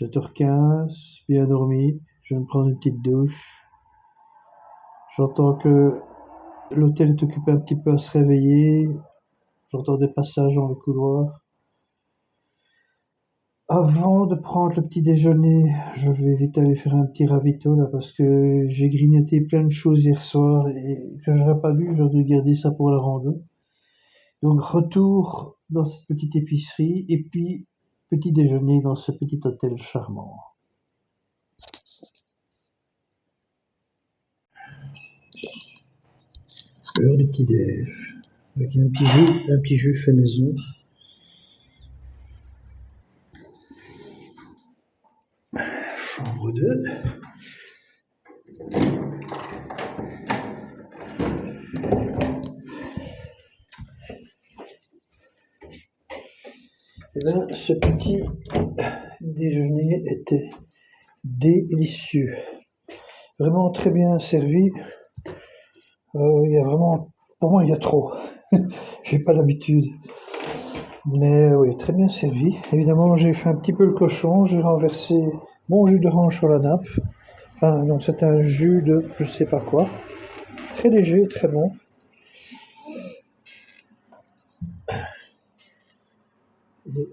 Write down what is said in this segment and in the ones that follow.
7h15, bien dormi. Je viens de prendre une petite douche. J'entends que l'hôtel est occupé un petit peu à se réveiller. J'entends des passages dans le couloir. Avant de prendre le petit déjeuner, je vais vite aller faire un petit ravito là parce que j'ai grignoté plein de choses hier soir et que j'aurais pas dû, j'aurais dû garder ça pour la rando. Donc retour dans cette petite épicerie et puis petit déjeuner dans ce petit hôtel charmant. L'heure du petit déj avec un petit jus fait maison. Chambre 2. Et bien, ce petit déjeuner était délicieux. Vraiment très bien servi. Il y a vraiment, pour moi, il y a trop. J'ai pas l'habitude. Mais oui, très bien servi. Évidemment, j'ai fait un petit peu le cochon. J'ai renversé mon jus d'orange sur la nappe. Enfin, donc c'est un jus de je sais pas quoi. Très léger, très bon. Et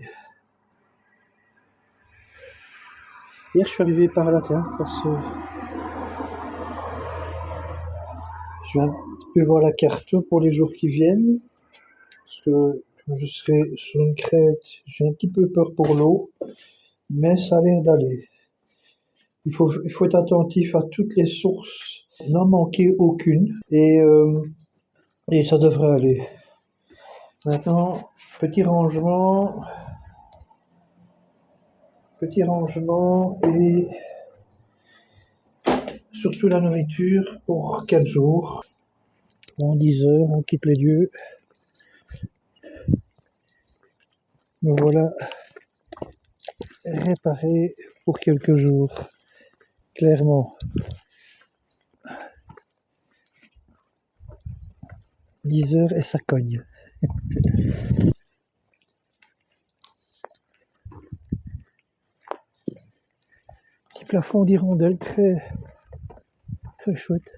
hier, je suis arrivé par là, tiens, parce que je vais un petit peu voir la carte pour les jours qui viennent. Parce que comme je serai sur une crête, j'ai un petit peu peur pour l'eau, mais ça a l'air d'aller. Il faut être attentif à toutes les sources, n'en manquer aucune, et ça devrait aller. Maintenant, petit rangement et surtout la nourriture pour 4 jours. En 10 heures, on quitte les lieux. Me voilà réparé pour quelques jours, clairement. 10 heures et ça cogne. Petit plafond d'hirondelle très chouette.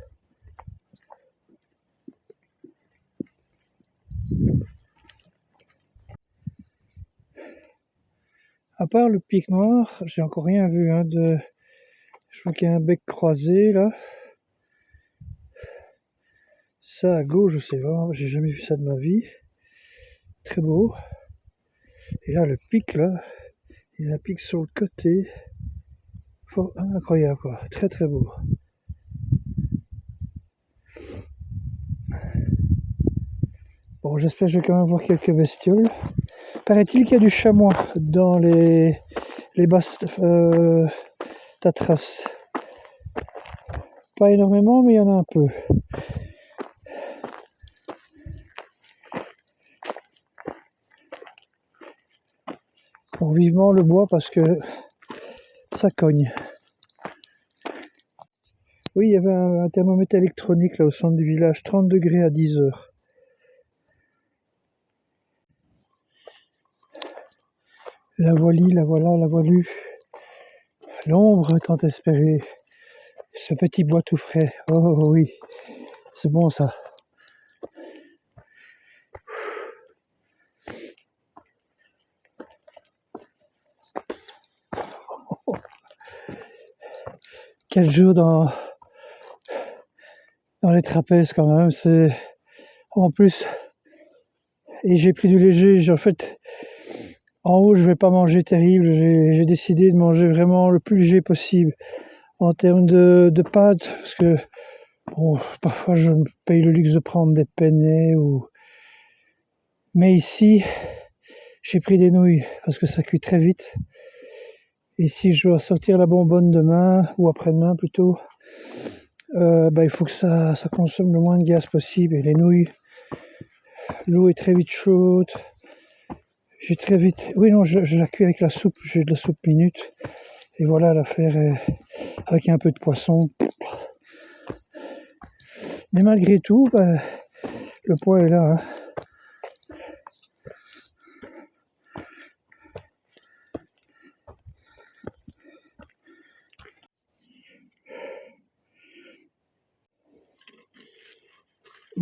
À part le pic noir, j'ai encore rien vu je crois qu'il y a un bec croisé là. Ça à gauche, je sais pas, j'ai jamais vu ça de ma vie. Très beau. Et là le pic là, il y a un pic sur le côté. Incroyable quoi, très très beau. Bon, j'espère que je vais quand même voir quelques bestioles. Paraît-il qu'il y a du chamois dans les basses Tatras. Pas énormément, mais il y en a un peu. Bon, vivement le bois parce que ça cogne. Oui, il y avait un thermomètre électronique là au centre du village, 30 degrés à 10 heures. La voilie, la voilà, la voilue. L'ombre tant espérée. Ce petit bois tout frais. Oh oui, c'est bon ça. Quel jour dans les trapèzes quand même. C'est en plus. Et j'ai pris du léger. En fait, en haut, je vais pas manger terrible. J'ai décidé de manger vraiment le plus léger possible. En termes de pâtes, parce que bon, parfois je me paye le luxe de prendre des penne mais ici j'ai pris des nouilles parce que ça cuit très vite et si je dois sortir la bonbonne demain ou après-demain plutôt, il faut que ça consomme le moins de gaz possible et les nouilles, l'eau est très vite chaude, j'ai très vite, oui non je la cuis avec la soupe, j'ai de la soupe minute et voilà l'affaire est avec un peu de poisson. Mais malgré tout, le poids est là. Hein.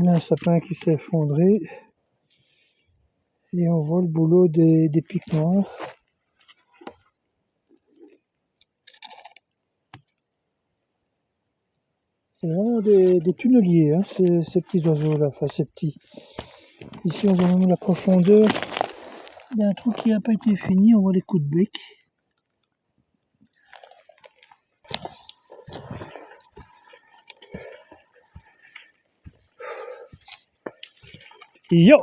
Là, un sapin qui s'est effondré. Et on voit le boulot des pics noirs. C'est vraiment des tunneliers, hein, ces petits oiseaux-là, enfin ces petits. Ici, on voit même la profondeur. Il y a un trou qui n'a pas été fini, on voit les coups de bec. Yo!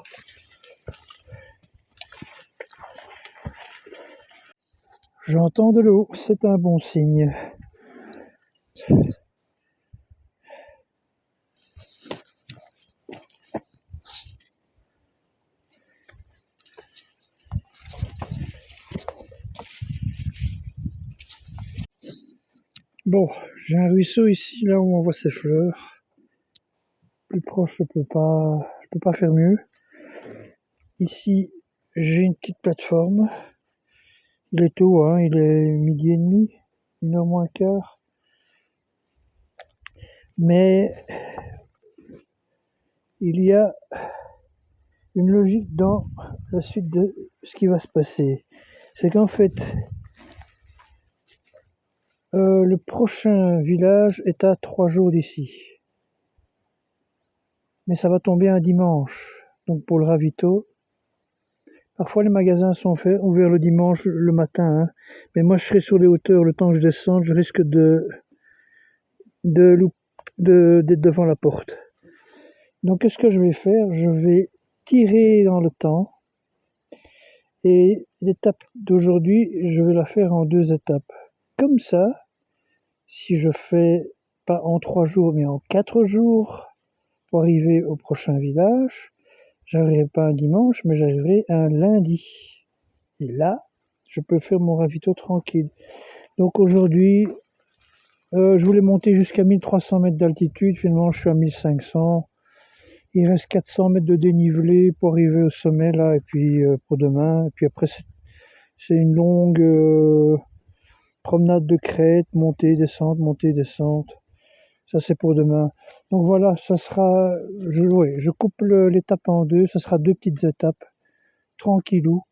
J'entends de l'eau, c'est un bon signe. Bon, j'ai un ruisseau ici, là où on voit ces fleurs. Plus proche, je peux pas faire mieux. Ici, j'ai une petite plateforme. Il est tôt, hein, il est 12h30, 1h moins quart. Mais il y a une logique dans la suite de ce qui va se passer. C'est qu'en fait, le prochain village est à 3 jours d'ici. Mais ça va tomber un dimanche. Donc pour le ravito, parfois les magasins sont ouverts le dimanche le matin. Hein. Mais moi je serai sur les hauteurs, le temps que je descende, je risque d'être devant la porte. Donc qu'est-ce que je vais faire? Je vais tirer dans le temps. Et l'étape d'aujourd'hui, je vais la faire en 2 étapes. Comme ça, si je fais pas en 3 jours, mais en 4 jours, pour arriver au prochain village, j'arriverai pas un dimanche, mais j'arriverai un lundi. Et là, je peux faire mon ravito tranquille. Donc aujourd'hui, je voulais monter jusqu'à 1300 mètres d'altitude, finalement je suis à 1500. Il reste 400 mètres de dénivelé pour arriver au sommet là, et puis pour demain. Et puis après, c'est une longue promenade de crête, montée, descente. Ça c'est pour demain. Donc voilà, ça sera, je coupe l'étape en 2, ça sera 2 petites étapes, tranquillou.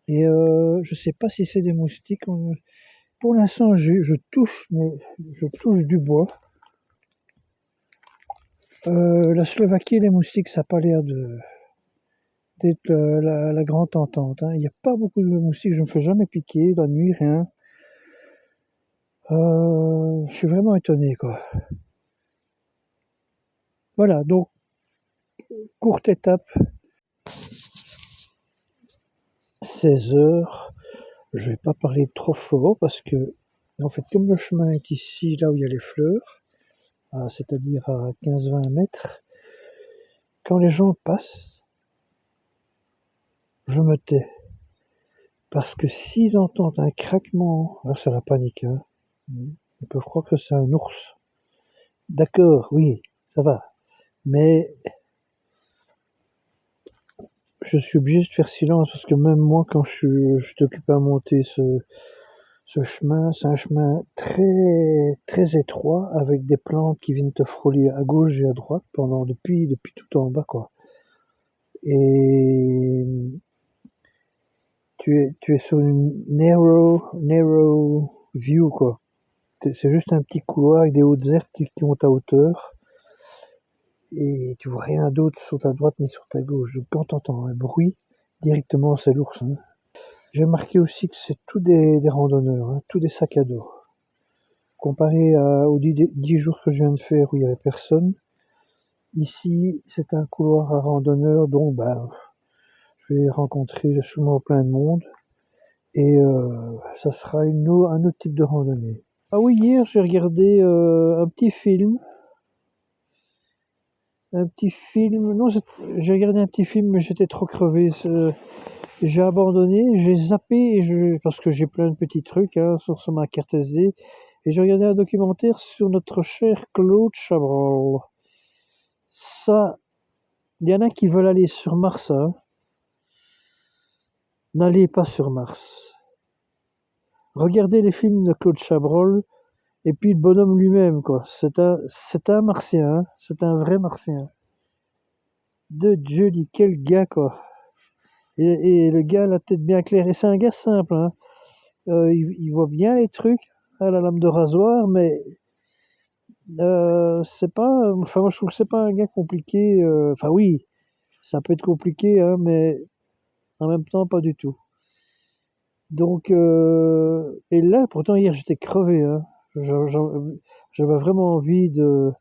Et je sais pas si c'est des moustiques. Pour l'instant, je touche du bois. La Slovaquie et les moustiques, ça n'a pas l'air d'être la grande entente. Hein. Il n'y a pas beaucoup de moustiques, je ne me fais jamais piquer, la nuit, rien. Je suis vraiment étonné, quoi. Voilà, donc, courte étape, 16h. Je vais pas parler trop fort parce que, en fait, comme le chemin est ici, là où il y a les fleurs, c'est-à-dire à 15-20 mètres, quand les gens passent, je me tais. Parce que s'ils entendent un craquement, là c'est la panique, hein. Ils peuvent croire que c'est un ours. D'accord, oui, ça va. Mais je suis obligé de faire silence parce que même moi, quand je t'occupe à monter ce chemin, c'est un chemin très, très étroit avec des plantes qui viennent te frôler à gauche et à droite depuis tout en bas, quoi. Et tu es sur une narrow view, quoi. C'est juste un petit couloir avec des hautes herbes qui montent à hauteur. Et tu vois rien d'autre sur ta droite ni sur ta gauche. Donc quand tu entends un bruit, directement c'est l'ours. Hein. J'ai remarqué aussi que c'est tous des randonneurs, hein, tous des sacs à dos. Comparé aux 10 jours que je viens de faire où il n'y avait personne, ici c'est un couloir à randonneurs dont je vais rencontrer souvent plein de monde. Et ça sera un autre type de randonnée. Ah oui, hier j'ai regardé un petit film. Non, j'ai regardé un petit film, mais j'étais trop crevé. J'ai abandonné, j'ai zappé, parce que j'ai plein de petits trucs hein, sur ma carte SD. Et j'ai regardé un documentaire sur notre cher Claude Chabrol. Ça, il y en a qui veulent aller sur Mars. Hein. N'allez pas sur Mars. Regardez les films de Claude Chabrol. Et puis le bonhomme lui-même, quoi. C'est un martien, hein. C'est un vrai martien. De Dieu dit, quel gars, quoi. Et le gars a la tête bien claire. Et c'est un gars simple, hein. Il voit bien les trucs à la lame de rasoir, mais c'est pas. Enfin, moi, je trouve que c'est pas un gars compliqué. Enfin, oui, ça peut être compliqué, hein, mais en même temps, pas du tout. Donc, et là, pourtant, hier, j'étais crevé, hein. J'avais vraiment envie de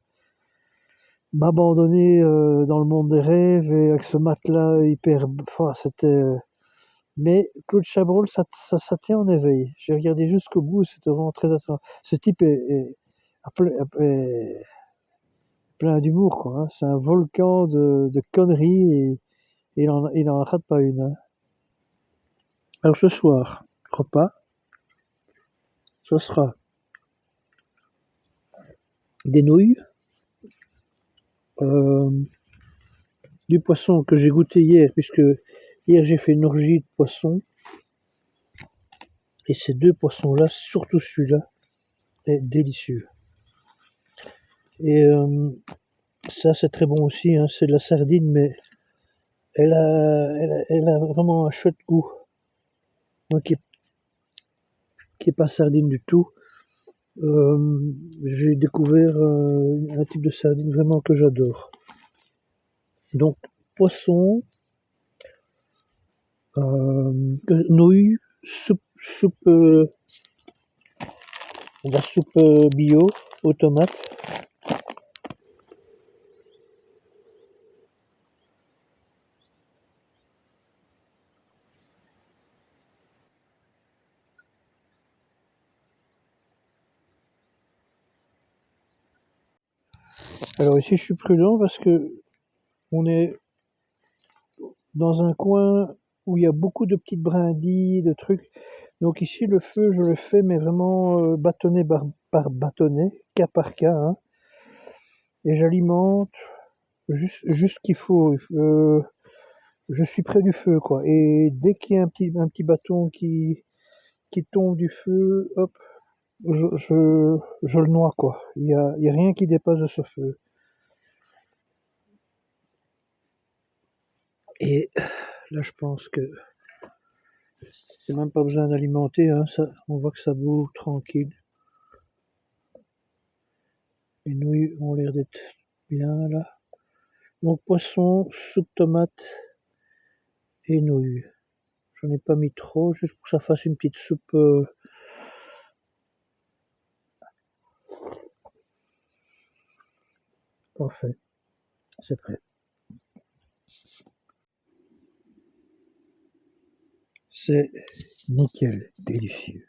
m'abandonner dans le monde des rêves et avec ce matelas hyper. Enfin, c'était. Mais Claude Chabrol, ça tient en éveil. J'ai regardé jusqu'au bout, c'était vraiment très attrayant. Ce type est plein d'humour, quoi, hein. C'est un volcan de conneries et il en rate pas une, hein. Alors ce soir, repas, ce sera des nouilles, euh, du poisson que j'ai goûté hier, puisque hier j'ai fait une orgie de poissons, et ces deux poissons-là, surtout celui-là, est délicieux. Et ça, c'est très bon aussi, hein. C'est de la sardine, mais elle a vraiment un chouette goût. Moi qui est pas sardine du tout, j'ai découvert un type de sardine vraiment que j'adore. Donc, poisson, nouilles, la soupe bio aux tomates. Alors ici, je suis prudent parce que on est dans un coin où il y a beaucoup de petites brindilles, de trucs. Donc ici, le feu, je le fais, mais vraiment bâtonnet par bâtonnet, cas par cas, hein. Et j'alimente juste ce qu'il faut. Je suis près du feu, quoi. Et dès qu'il y a un petit bâton qui tombe du feu, hop, je le noie, quoi. Il y a rien qui dépasse de ce feu. Et là, je pense que c'est même pas besoin d'alimenter, hein, ça, on voit que ça bout tranquille. Les nouilles ont l'air d'être bien là. Donc poisson, soupe tomate et nouilles. J'en ai pas mis trop, juste pour que ça fasse une petite soupe. Parfait, c'est prêt. C'est nickel, délicieux.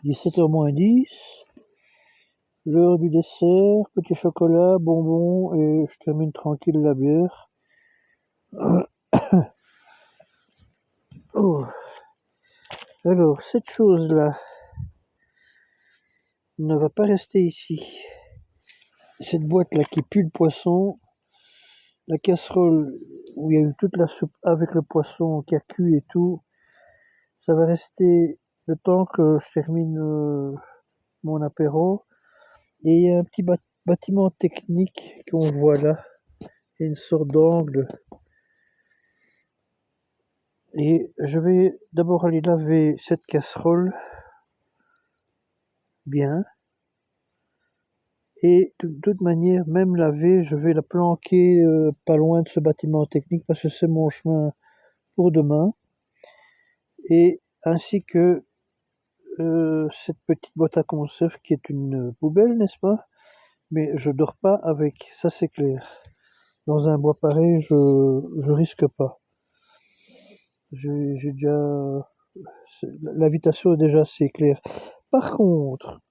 17h moins 10, l'heure du dessert, petit chocolat, bonbons et je termine tranquille la bière. Oh. Alors, cette chose-là ne va pas rester ici. Cette boîte-là qui pue le poisson, la casserole où il y a eu toute la soupe avec le poisson qui a cuit et tout, ça va rester le temps que je termine mon apéro. Et il y a un petit bâtiment technique qu'on voit là, il y a une sorte d'angle. Et je vais d'abord aller laver cette casserole bien. Et de toute manière, même lavée, je vais la planquer pas loin de ce bâtiment technique parce que c'est mon chemin pour demain. Et ainsi que cette petite boîte à conserve qui est une poubelle, n'est-ce pas? Mais je dors pas avec, ça c'est clair. Dans un bois pareil, je risque pas. J'ai déjà, l'invitation est déjà assez claire. Par contre,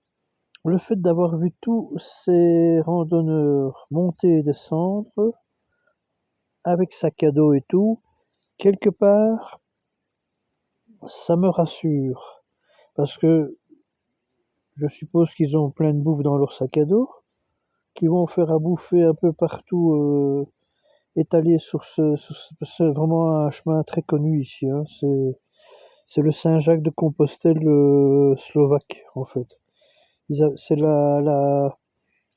le fait d'avoir vu tous ces randonneurs monter et descendre, avec sac à dos et tout, quelque part, ça me rassure. Parce que je suppose qu'ils ont plein de bouffe dans leur sac à dos, qu'ils vont faire à bouffer un peu partout étalé c'est vraiment un chemin très connu ici, hein. C'est le Saint-Jacques de Compostelle slovaque, en fait. C'est la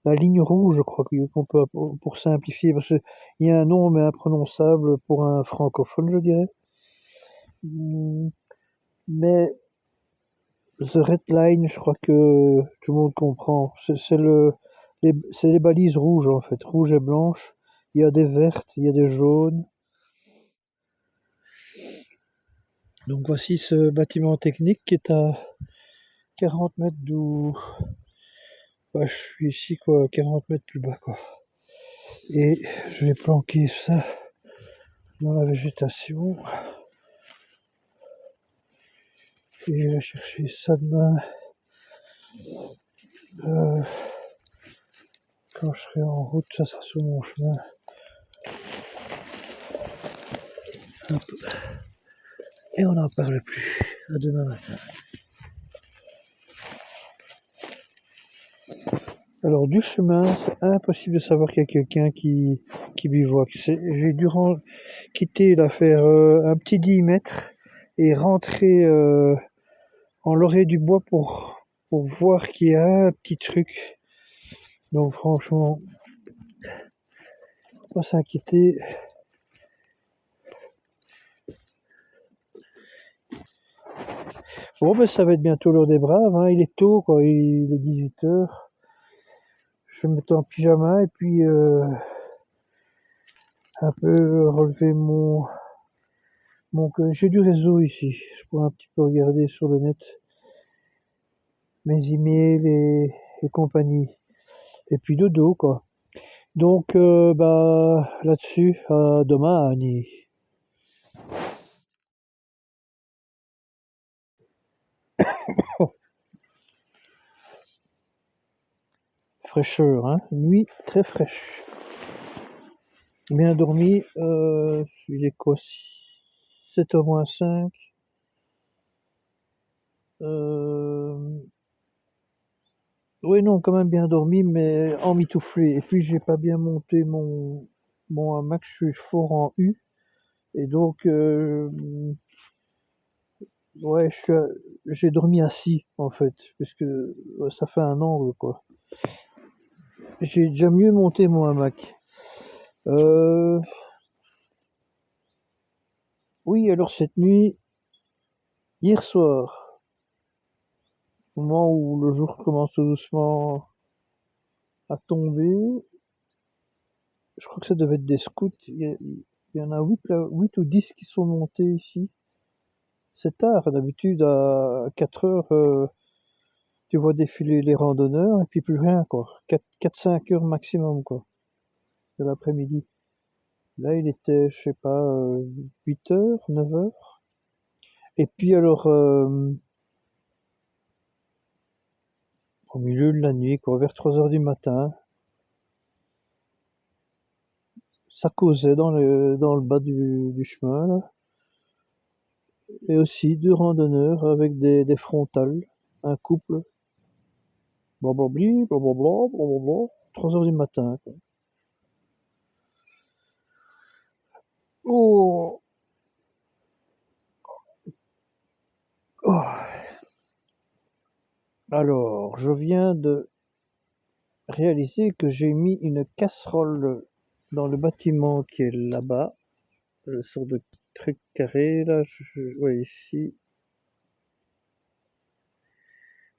ligne rouge, je crois, qu'on peut, pour simplifier, parce qu'il y a un nom mais imprononçable pour un francophone, je dirais. Mais The Red Line, je crois que tout le monde comprend. C'est les balises rouges, en fait, rouges et blanches. Il y a des vertes, il y a des jaunes. Donc voici ce bâtiment technique qui est à 40 mètres d'où je suis ici, quoi, 40 mètres plus bas, quoi. Et je vais planquer ça dans la végétation. Et je vais chercher ça demain. Quand je serai en route, ça sera sur mon chemin. Hop. Et on n'en parle plus. À demain matin. Alors du chemin, c'est impossible de savoir qu'il y a quelqu'un qui bivouaque. J'ai dû quitter l'affaire un petit 10 mètres et rentrer en l'orée du bois pour voir qu'il y a un petit truc. Donc franchement, pas s'inquiéter. Bon ben ça va être bientôt l'heure des braves, hein. Il est tôt, quoi, il est 18h. Je vais me mettre en pyjama et puis un peu relever j'ai du réseau ici. Je pourrais un petit peu regarder sur le net mes emails et compagnie. Et puis dodo, quoi. Donc là-dessus, à demain, Annie. Fraîcheur, hein. Nuit très fraîche. Bien dormi, il est quoi, 7h moins 5. Oui, non, quand même bien dormi, mais emmitouflé. Et puis j'ai pas bien monté mon hamac, je suis fort en U. Et donc, ouais, j'ai dormi assis, en fait, puisque ça fait un angle, quoi. J'ai déjà mieux monté mon hamac. Oui, alors cette nuit, hier soir, au moment où le jour commence tout doucement à tomber, je crois que ça devait être des scouts. Il y en a 8 ou 10 qui sont montés ici. C'est tard, d'habitude à 4 heures, tu vois défiler les randonneurs et puis plus rien, quoi. 4-5 heures maximum, quoi, de l'après-midi. Là, il était, je sais pas, 8 heures, 9 heures. Et puis alors, au milieu de la nuit, quoi, vers 3 heures du matin, ça causait dans le bas du chemin, là. Et aussi 2 randonneurs avec des frontales, un couple. Blablabli, blablabla, blablabla. 3 heures du matin, quoi. Oh! Oh! Alors, je viens de réaliser que j'ai mis une casserole dans le bâtiment qui est là-bas. Le sort de truc carré, là, ouais, ici.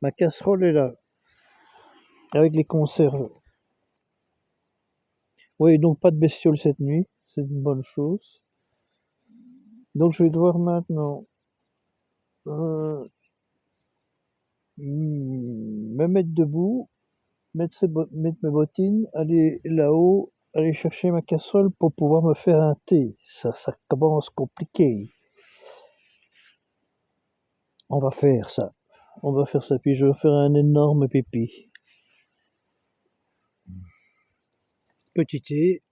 Ma casserole est là, avec les conserves. Oui, donc pas de bestiole cette nuit, c'est une bonne chose. Donc je vais devoir maintenant me mettre debout, mettre mes bottines, aller là-haut, aller chercher ma casserole pour pouvoir me faire un thé. Ça commence compliqué. On va faire ça. On va faire ça, puis je vais faire un énorme pipi. Petit thé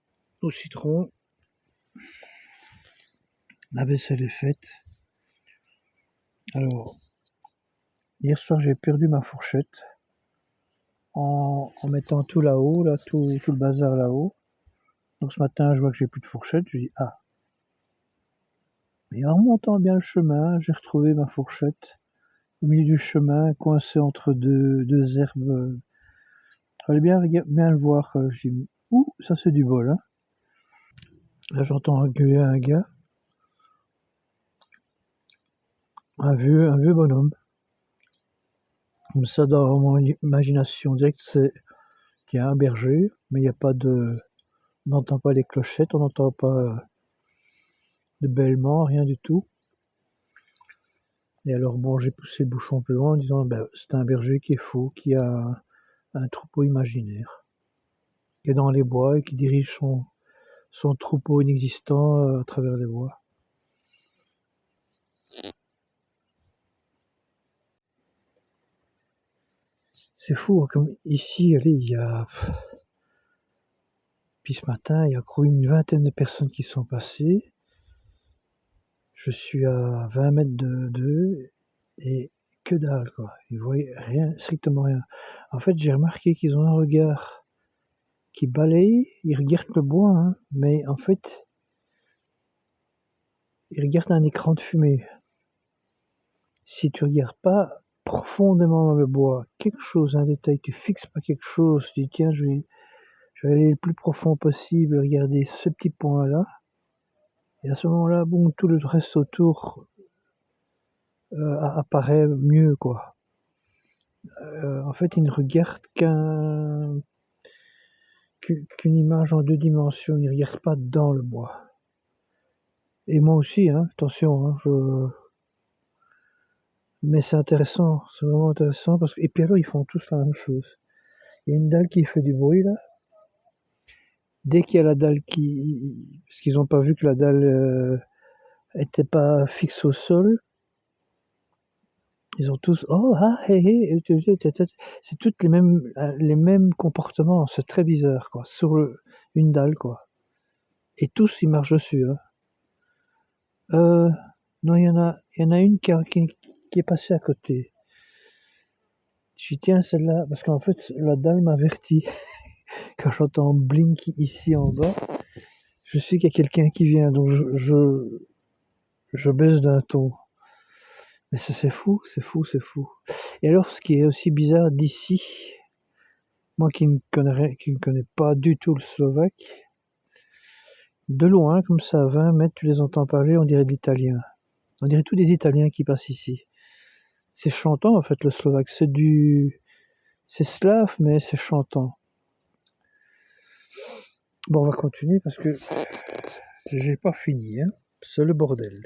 au citron. La vaisselle est faite. Alors, hier soir, j'ai perdu ma fourchette en mettant tout là-haut, là, tout le bazar là-haut. Donc ce matin, je vois que j'ai plus de fourchette, je dis: «Ah!» Et en remontant bien le chemin, j'ai retrouvé ma fourchette au milieu du chemin, coincée entre deux herbes. Fallait bien le voir, je dis: «Ouh, ça c'est du bol, hein!» Là, j'entends gueuler un gars, un vieux bonhomme. Comme ça, dans mon imagination directe, c'est qu'il y a un berger, mais il y a pas de on n'entend pas les clochettes, on n'entend pas de bêlement, rien du tout. Et alors bon, j'ai poussé le bouchon plus loin en disant: «Ben, c'est un berger qui est fou, qui a un troupeau imaginaire, qui est dans les bois et qui dirige son troupeau inexistant, à travers les bois». C'est fou, hein, comme ici, allez, il y a puis ce matin, il y a encore une vingtaine de personnes qui sont passées. Je suis à 20 mètres d'eux et que dalle, quoi. Ils voyaient rien, strictement rien. En fait, j'ai remarqué qu'ils ont un regard qui balaye, ils regardent le bois, hein, mais en fait, ils regardent un écran de fumée. Si tu regardes pas profondément dans le bois, quelque chose, un détail, tu fixes pas quelque chose, tu dis tiens, je vais aller le plus profond possible, regarder ce petit point-là, et à ce moment-là, bon, tout le reste autour apparaît mieux, quoi. En fait, ils ne regardent qu'une image en deux dimensions, ils ne regardent pas dans le bois. Et moi aussi, hein, attention, hein, mais c'est intéressant, c'est vraiment intéressant, parce que et puis alors, ils font tous la même chose. Il y a une dalle qui fait du bruit, là. Dès qu'il y a la dalle parce qu'ils ont pas vu que la dalle, était pas fixe au sol, ils ont tous: «Oh, ah, hé, hé», c'est toutes les mêmes comportements, c'est très bizarre, quoi, sur une dalle, quoi. Et tous, ils marchent dessus, hein. Non, il y en a une qui est passée à côté. Je dis: «Tiens, celle-là», parce qu'en fait, la dalle m'avertit. Quand j'entends blink ici en bas, je sais qu'il y a quelqu'un qui vient, donc je baisse d'un ton. Mais c'est fou, c'est fou, c'est fou. Et alors, ce qui est aussi bizarre d'ici, moi qui ne connais pas du tout le slovaque, de loin, comme ça, à 20 mètres, tu les entends parler, on dirait de l'italien. On dirait tous des Italiens qui passent ici. C'est chantant, en fait, le slovaque. C'est slave, mais c'est chantant. Bon, on va continuer parce que j'ai pas fini, hein. C'est le bordel.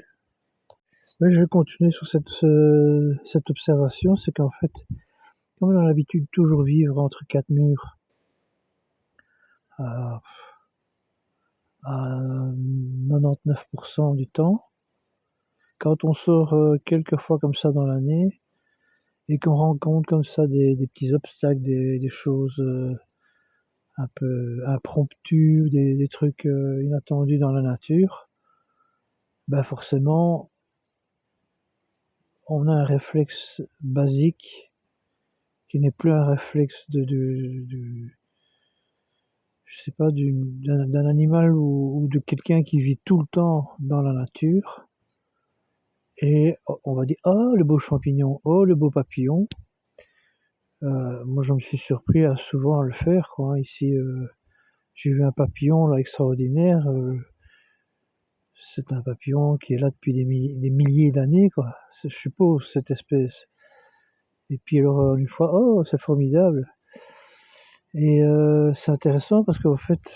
Mais je vais continuer sur cette observation, c'est qu'en fait, comme on a l'habitude de toujours vivre entre quatre murs à, à 99% du temps, quand on sort quelques fois comme ça dans l'année et qu'on rencontre comme ça des petits obstacles, des choses un peu impromptues, des trucs inattendus dans la nature, ben forcément, on a un réflexe basique qui n'est plus un réflexe je sais pas, d'un animal ou de quelqu'un qui vit tout le temps dans la nature. Et on va dire: «Oh, le beau champignon, oh, le beau papillon». Moi, je me suis surpris à souvent à le faire, quoi, hein. Ici, j'ai vu un papillon là extraordinaire. C'est un papillon qui est là depuis des milliers d'années, quoi. Je suppose, cette espèce. Et puis alors, une fois, oh, c'est formidable. Et c'est intéressant parce qu'en fait,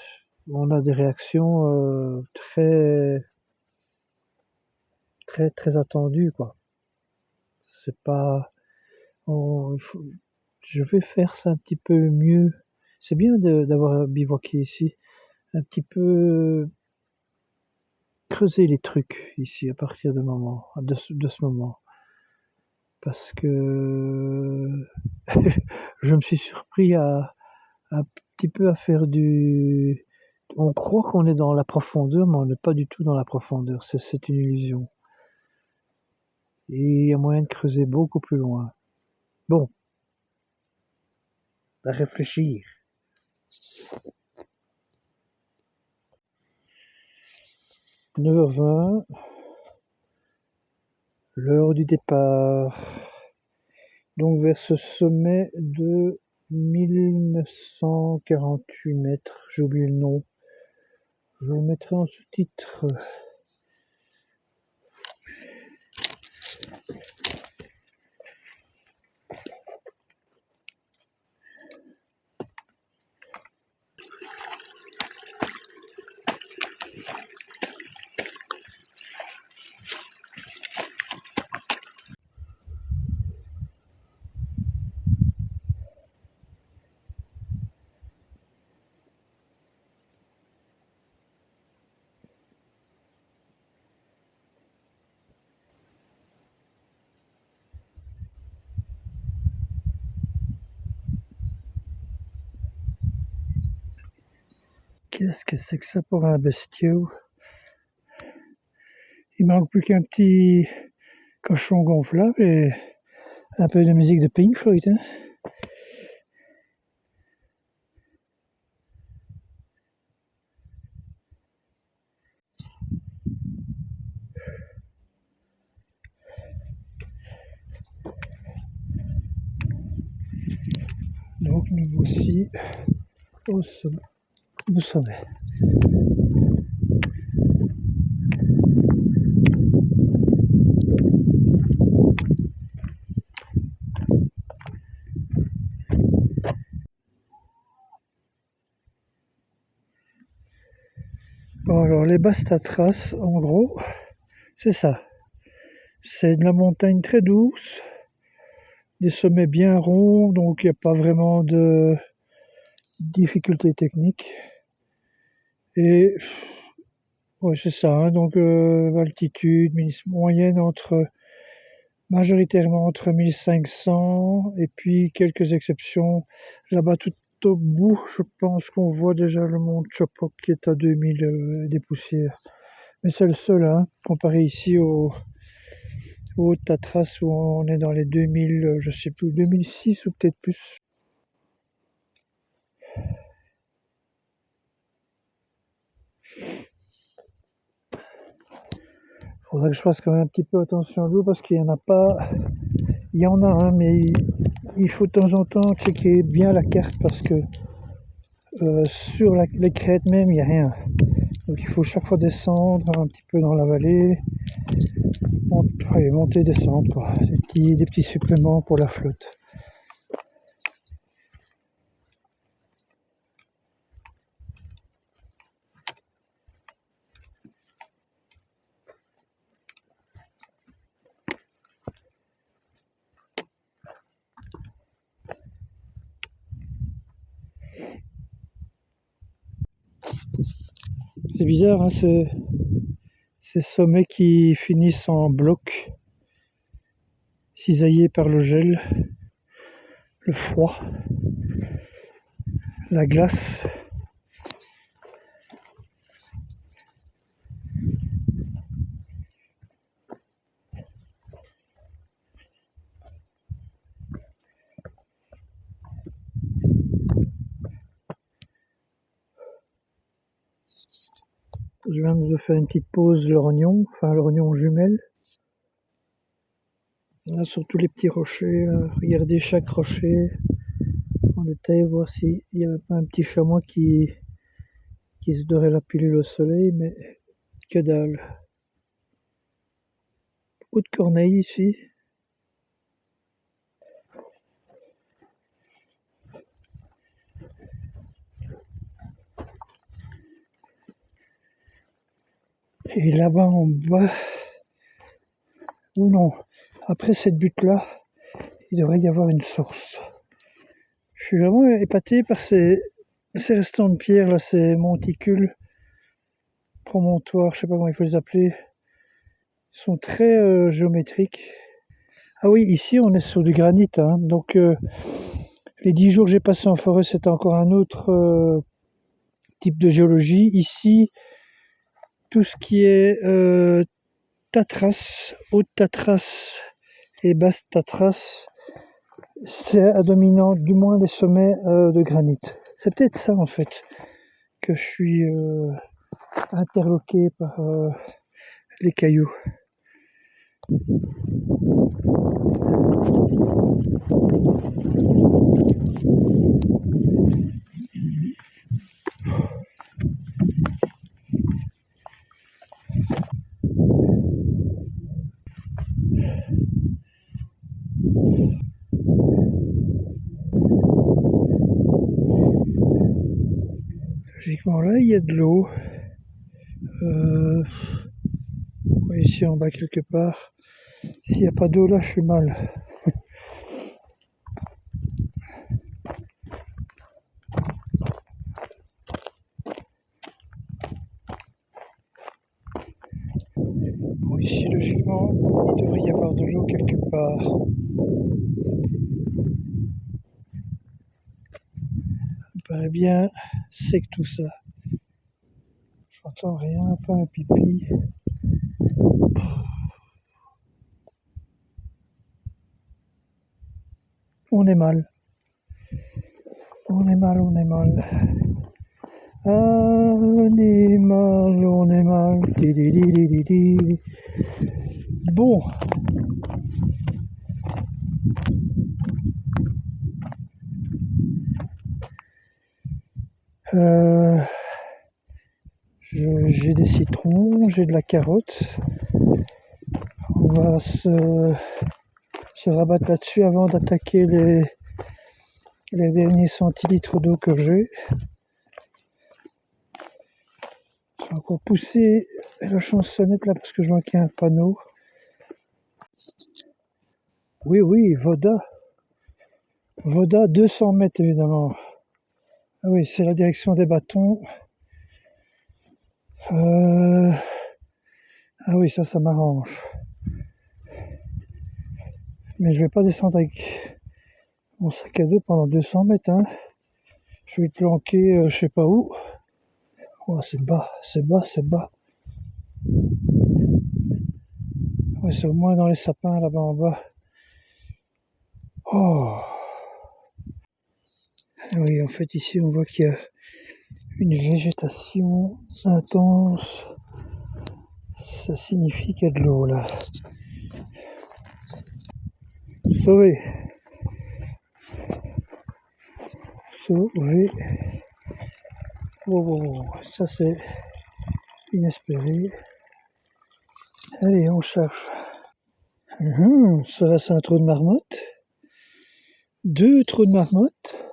on a des réactions très, très, très attendues, quoi. C'est pas, je vais faire ça un petit peu mieux. C'est bien d'avoir bivouaqué ici, un petit peu creuser les trucs ici à partir de ce moment. Parce que je me suis surpris à un petit peu à faire on croit qu'on est dans la profondeur, mais on n'est pas du tout dans la profondeur. C'est une illusion. Et il y a moyen de creuser beaucoup plus loin. Bon, à réfléchir. 9h20, l'heure du départ. Donc vers ce sommet de 1948 mètres, j'ai oublié le nom. Je le mettrai en sous-titre. Qu'est-ce que c'est que ça pour un bestiau? Il manque plus qu'un petit cochon gonflable et un peu de musique de Pink Floyd. Hein. Donc nous voici au sommet. Bon alors les Basses Tatras, en gros, c'est ça. C'est de la montagne très douce, des sommets bien ronds, donc il n'y a pas vraiment de difficultés techniques. Et ouais, c'est ça, hein, donc altitude moyenne majoritairement entre 1500 et puis quelques exceptions. Là-bas tout au bout, je pense qu'on voit déjà le mont Chopok qui est à 2000 des poussières. Mais c'est le seul, hein, comparé ici au Tatras où on est dans les 2000, je sais plus, 2006 ou peut-être plus. Faudrait que je fasse quand même un petit peu attention à l'eau parce qu'il y en a pas. Il y en a un, mais il faut de temps en temps checker bien la carte parce que sur les crêtes même, il n'y a rien. Donc il faut chaque fois descendre un petit peu dans la vallée, monter, descendre, quoi. Des petits suppléments pour la flotte. C'est bizarre, hein, ces sommets qui finissent en bloc, cisaillés par le gel, le froid, la glace. Je viens de faire une petite pause le rognon jumelle. Là, sur tous les petits rochers, là, regardez chaque rocher en détail, voir s'il n'y avait pas un petit chamois qui se dorait la pilule au soleil, mais que dalle. Beaucoup de corneilles ici. Et là-bas en bas, ou non, après cette butte-là, il devrait y avoir une source. Je suis vraiment épaté par ces restants de pierre, là, ces monticules, promontoires, je sais pas comment il faut les appeler. Ils sont très géométriques. Ah oui, ici on est sur du granit, hein, donc les 10 jours que j'ai passés en forêt, c'était encore un autre type de géologie. Ici, tout ce qui est Tatras, Haute Tatras et Basse Tatras, c'est à dominant du moins les sommets de granit. C'est peut-être ça en fait que je suis interloqué par les cailloux. Logiquement là il y a de l'eau. Ici en bas quelque part. S'il n'y a pas d'eau là, je suis mal. Bon, ici logiquement, il devrait y avoir de l'eau quelque part. Ça me paraît bien sec tout ça. J'entends rien, pas un pipi. On est mal. On est mal, on est mal. On est mal, on est mal. Bon. J'ai des citrons, j'ai de la carotte. On va se rabattre là-dessus avant d'attaquer les derniers centilitres d'eau que j'ai. Je vais encore pousser la chansonnette là parce que je manquais un panneau. Oui, Voda. Voda, 200 mètres évidemment. Ah oui, c'est la direction des bâtons. Ah oui, ça m'arrange. Mais je vais pas descendre avec mon sac à dos pendant 200 mètres. Hein. Je vais planquer je sais pas où. Oh, c'est bas. Ouais, c'est au moins dans les sapins là-bas en bas. Oh. Oui, en fait ici on voit qu'il y a une végétation intense. Ça signifie qu'il y a de l'eau là. Sauvé. Oh, ça c'est inespéré. Allez, on cherche. Serait-ce un trou de marmotte? 2 trous de marmotte.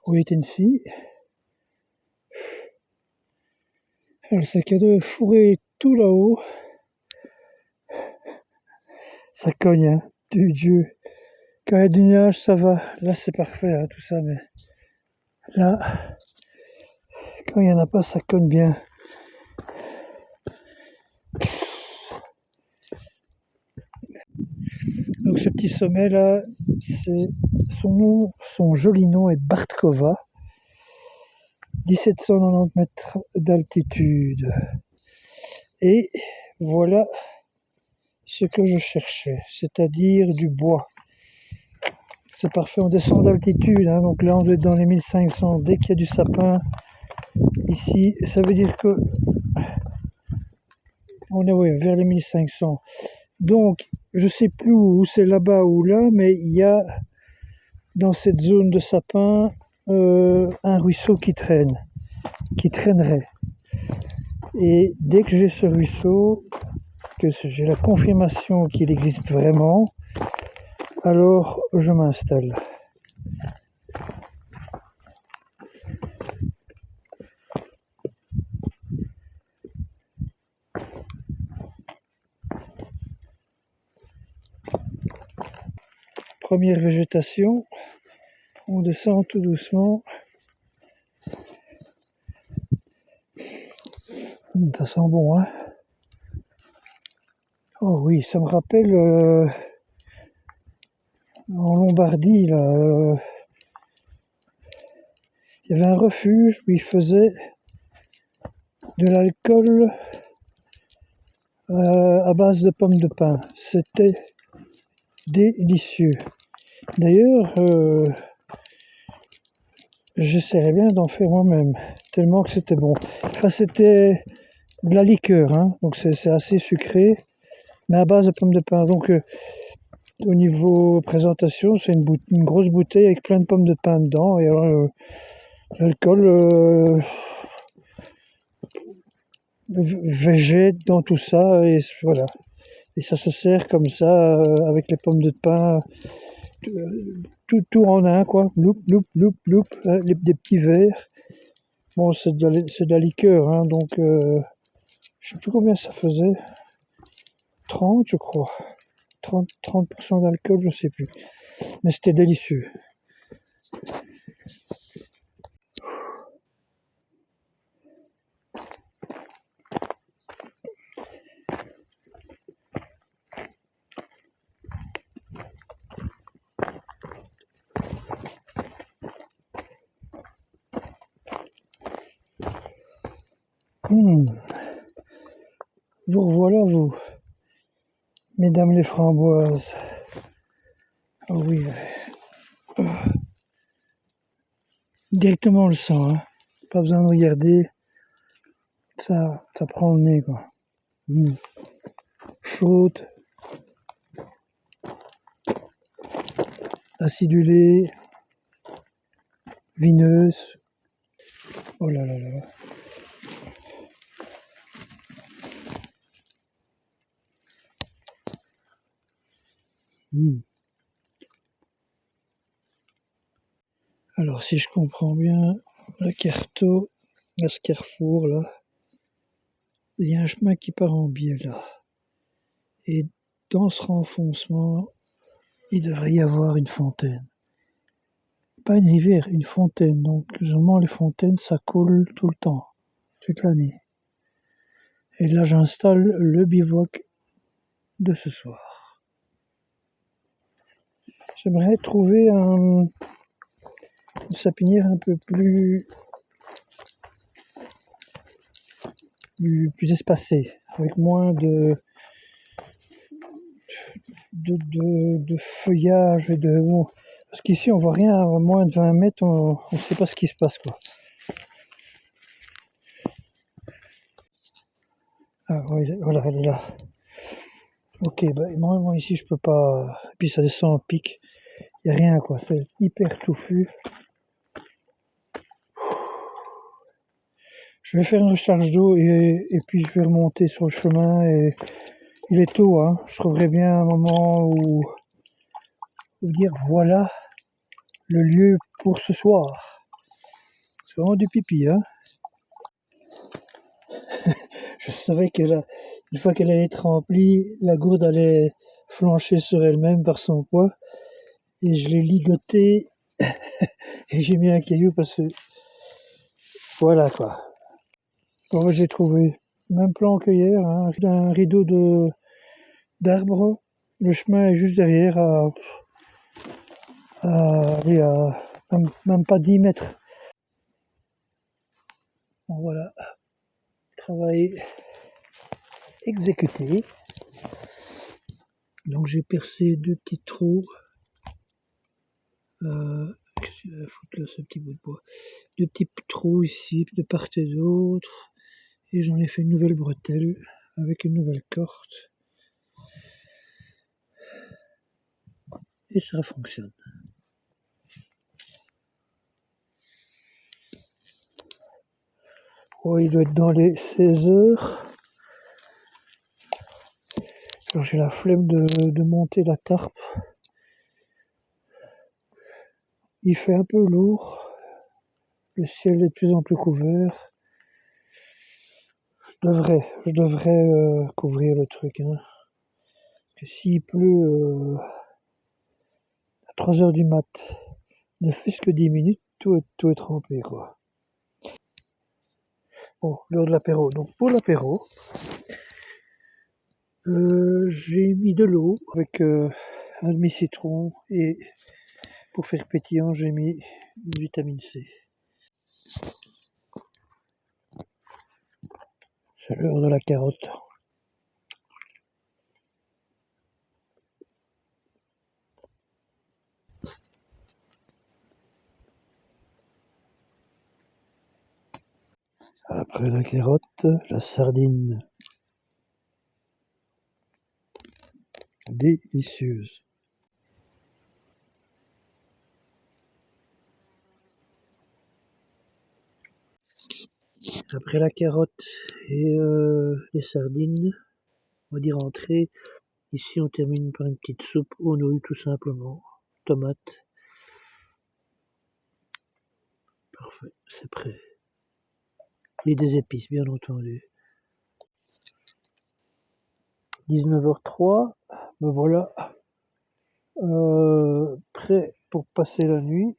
Wait and see. Le sac à dos est fourré tout là-haut. Ça cogne, hein, du Dieu. Quand il y a du nuage, ça va. Là, c'est parfait, hein, tout ça, mais là, quand il n'y en a pas, ça cogne bien. Donc, ce petit sommet là, c'est son joli nom est Bartkova. 1790 mètres d'altitude. Et voilà ce que je cherchais, c'est-à-dire du bois. C'est parfait, on descend d'altitude, hein, donc là on doit être dans les 1500. Dès qu'il y a du sapin, ici, ça veut dire que on est vers les 1500. Donc, je sais plus où c'est là-bas ou là, mais il y a dans cette zone de sapin un ruisseau qui traînerait. Et dès que j'ai ce ruisseau, que j'ai la confirmation qu'il existe vraiment, alors je m'installe. Première végétation, on descend tout doucement. Ça sent bon, hein? Oh oui, ça me rappelle en Lombardie, là, il y avait un refuge où ils faisaient de l'alcool à base de pommes de pin. C'était délicieux. D'ailleurs, j'essaierais bien d'en faire moi-même, tellement que c'était bon. Enfin, c'était de la liqueur, hein, donc c'est assez sucré, mais à base de pommes de pin. Donc, au niveau présentation, c'est une grosse bouteille avec plein de pommes de pin dedans. Et alors, l'alcool végète dans tout ça, et voilà. Et ça se sert comme ça, avec les pommes de pin, tout en un, quoi. Loup, loup, loup, loup, hein, des petits verres. Bon, c'est de la liqueur, hein, donc je sais plus combien ça faisait. 30, je crois. 30% d'alcool, je sais plus. Mais c'était délicieux. Mmh. Vous revoilà, vous, mesdames les framboises. Ah oui, directement on le sent, hein. Pas besoin de regarder. Ça prend le nez, quoi. Mmh. Chaude, acidulée, vineuse. Oh là là là. Mmh. Alors, si je comprends bien, la Carto, à ce carrefour là, il y a un chemin qui part en biais là. Et dans ce renfoncement, il devrait y avoir une fontaine. Pas une rivière, une fontaine. Donc, généralement, les fontaines, ça coule tout le temps, toute l'année. Et là, j'installe le bivouac de ce soir. J'aimerais trouver une sapinière un peu plus espacée, avec moins de feuillage et de... Bon, parce qu'ici, on voit rien à moins de 20 mètres, on ne sait pas ce qui se passe, quoi. Ah oui, voilà, elle est là. Ok, bah, moi ici, je peux pas... Et puis ça descend en pic. Il n'y a rien, quoi. C'est hyper touffu. Je vais faire une recharge d'eau et puis je vais remonter sur le chemin. Et il est tôt, hein. Je trouverai bien un moment où dire voilà le lieu pour ce soir. C'est vraiment du pipi, hein. Je savais que une fois qu'elle allait être remplie, la gourde allait flancher sur elle-même par son poids. Et je l'ai ligotée et j'ai mis un caillou parce que voilà, quoi. Bon, j'ai trouvé même plan que hier, hein, un rideau d'arbres. Le chemin est juste derrière, allez, même pas 10 mètres. Bon, voilà, travail exécuté. Donc j'ai percé 2 petits trous. Qu'est-ce qu'il va foutre là, ce petit bout de bois? 2 petits trous ici, de part et d'autre. Et j'en ai fait une nouvelle bretelle avec une nouvelle corde. Et ça fonctionne. Oh, il doit être dans les 16 heures. Alors j'ai la flemme de monter la tarpe. Il fait un peu lourd. Le ciel est de plus en plus couvert. Je devrais couvrir le truc, hein. Parce que s'il pleut à 3 heures du mat, ne fût-ce que 10 minutes, tout est trempé, quoi. Bon, l'heure de l'apéro. Donc pour l'apéro, j'ai mis de l'eau avec un demi-citron et pour faire pétillant, j'ai mis une vitamine C. C'est l'heure de la carotte. Après la carotte, la sardine. Délicieuse. Après la carotte et les sardines, on va dire entrée. Ici, on termine par une petite soupe aux nouilles, tout simplement. Tomate. Parfait, c'est prêt. Et des épices, bien entendu. 19h03, me voilà prêt pour passer la nuit.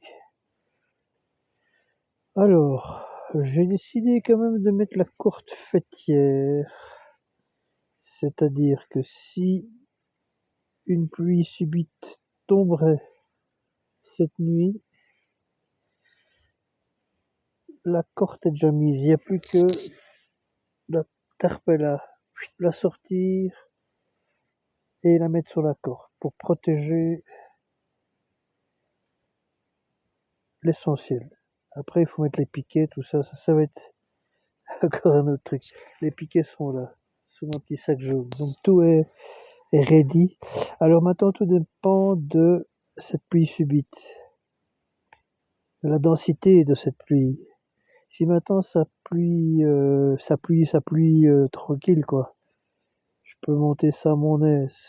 Alors, j'ai décidé quand même de mettre la courte fêtière. C'est-à-dire que si une pluie subite tomberait cette nuit, la corde est déjà mise. Il n'y a plus que la tarpella, la sortir et la mettre sur la corde pour protéger l'essentiel. Après, il faut mettre les piquets, tout ça, ça va être encore un autre truc. Les piquets sont là, sous mon petit sac jaune. Donc tout est ready. Alors maintenant, tout dépend de cette pluie subite, de la densité de cette pluie. Si maintenant ça pluie tranquille, quoi, je peux monter ça à mon aise.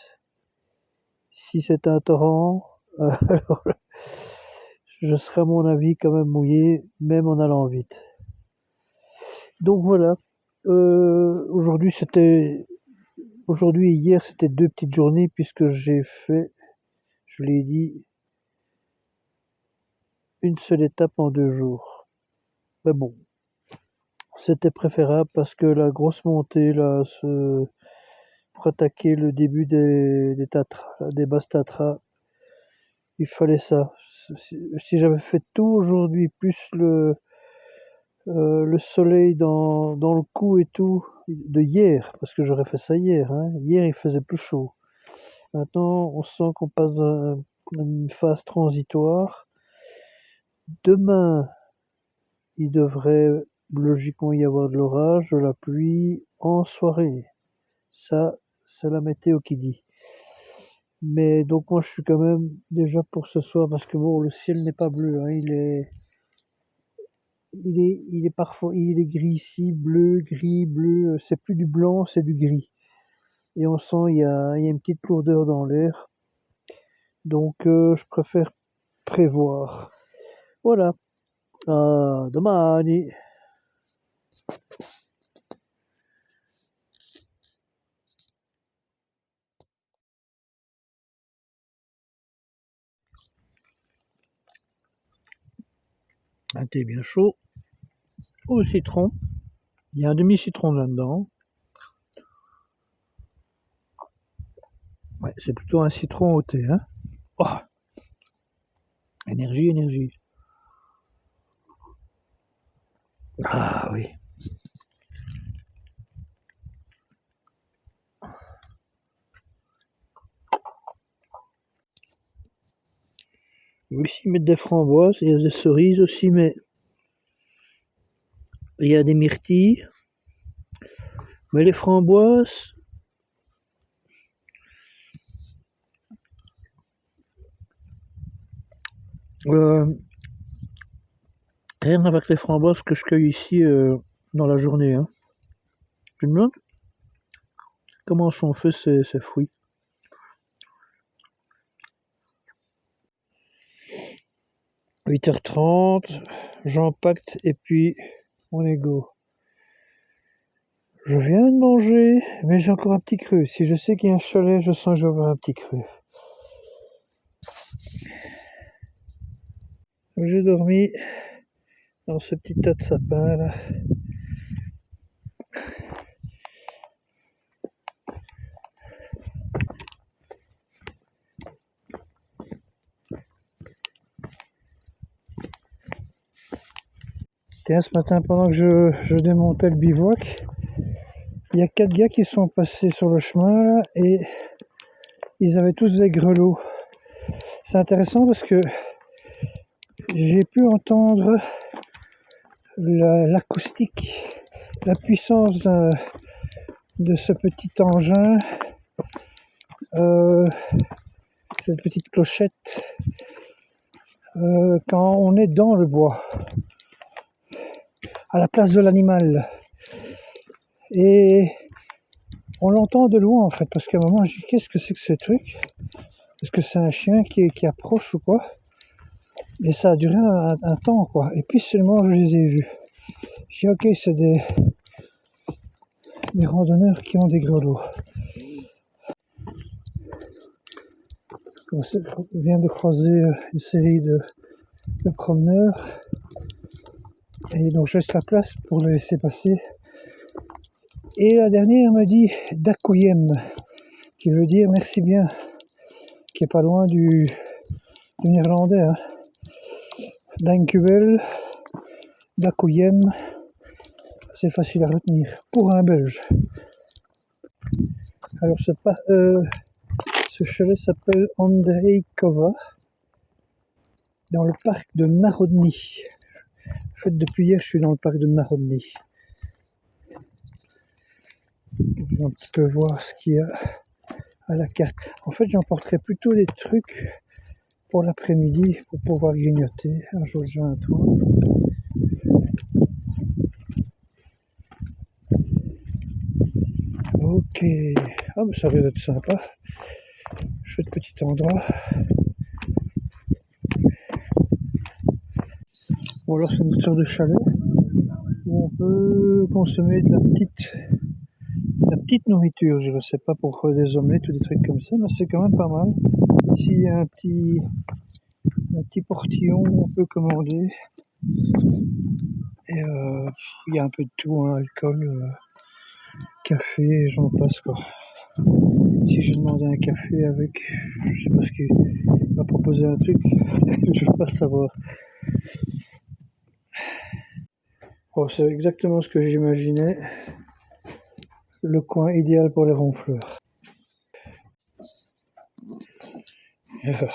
Si c'est un torrent, alors je serai à mon avis quand même mouillé, même en allant vite. Donc voilà, aujourd'hui et hier c'était 2 petites journées puisque j'ai fait, je l'ai dit, une seule étape en 2 jours. Mais bon, c'était préférable parce que la grosse montée là, pour attaquer le début des Tatras, des basses Tatras, il fallait ça. Si j'avais fait tout aujourd'hui, plus le soleil dans le cou et tout, de hier, parce que j'aurais fait ça hier, hein. Hier il faisait plus chaud. Maintenant on sent qu'on passe dans une phase transitoire. Demain, il devrait logiquement y avoir de l'orage, de la pluie en soirée. Ça, c'est la météo qui dit. Mais donc moi je suis quand même déjà pour ce soir parce que bon, le ciel n'est pas bleu, hein, il est parfois, il est gris ici, bleu, gris, bleu, c'est plus du blanc, c'est du gris. Et on sent il y a une petite lourdeur dans l'air. Donc je préfère prévoir. Voilà. Domani. Un thé bien chaud. Au citron. Il y a un demi-citron là-dedans. Ouais, c'est plutôt un citron au thé, hein. Oh, énergie, énergie. Ah oui. Oui, ici mettre des framboises, il y a des cerises aussi, mais il y a des myrtilles. Mais les framboises, rien avec les framboises que je cueille ici dans la journée, hein. Je me demande comment sont faits ces fruits. « 8h30, j'empacte et puis on est go. Je viens de manger, mais j'ai encore un petit creux. Si je sais qu'il y a un chalet, je sens que je vais avoir un petit creux. J'ai dormi dans ce petit tas de sapin là. Tiens, ce matin, pendant que je démontais le bivouac, il y a 4 gars qui sont passés sur le chemin là, et ils avaient tous des grelots. C'est intéressant parce que j'ai pu entendre l'acoustique la puissance de ce petit engin, cette petite clochette, quand on est dans le bois, à la place de l'animal. Et on l'entend de loin en fait, parce qu'à un moment je dis qu'est-ce que c'est que ce truc? Est-ce que c'est un chien qui approche ou quoi? Et ça a duré un temps quoi. Et puis seulement je les ai vus. Je dis ok, c'est des randonneurs qui ont des grelots. On vient de croiser une série de promeneurs. Et donc je laisse la place pour le laisser passer. Et la dernière me dit Dakuyem, qui veut dire merci bien, qui est pas loin du néerlandais. Hein. Dankjewel, Dakuyem, c'est facile à retenir pour un Belge. Alors ce chalet s'appelle Andrejkova, dans le parc de Narodni. En fait, depuis hier, je suis dans le parc de Narodni. On peut voir ce qu'il y a à la carte. En fait, j'emporterai plutôt des trucs pour l'après-midi pour pouvoir grignoter. Un jour, j'ai un toit. Ok. Ah, mais ça risque d'être sympa. Chouette petit endroit. Ou alors, c'est une sorte de chalet où on peut consommer de la petite nourriture. Je ne sais pas pour des omelettes ou des trucs comme ça, mais c'est quand même pas mal. Ici, il y a un petit portillon, on peut commander. Et il y a un peu de tout, hein, alcool, café, j'en passe quoi. Si je demandais un café avec, je sais pas ce qu'il m'a proposé un truc, je veux pas le savoir. Oh, c'est exactement ce que j'imaginais. Le coin idéal pour les ronfleurs. Alors,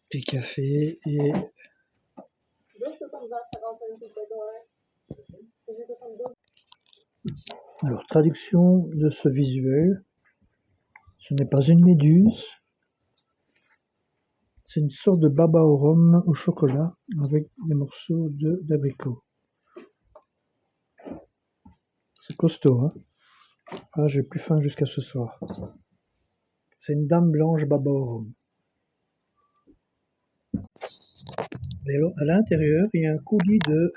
petit café et... Alors, traduction de ce visuel. Ce n'est pas une méduse. C'est une sorte de baba au rhum au chocolat avec des morceaux d'abricot. C'est costaud, hein? Ah, j'ai plus faim jusqu'à ce soir. C'est une dame blanche baba au rhum. Et alors, à l'intérieur, il y a un coulis de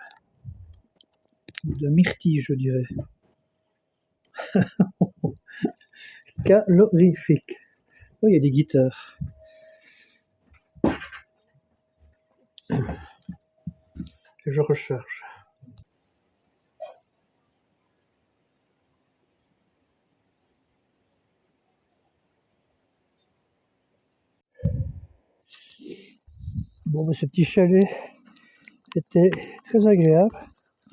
myrtille, je dirais. Calorifique. Oh, il y a des guitares. Et je recharge. Bon, ben, ce petit chalet était très agréable.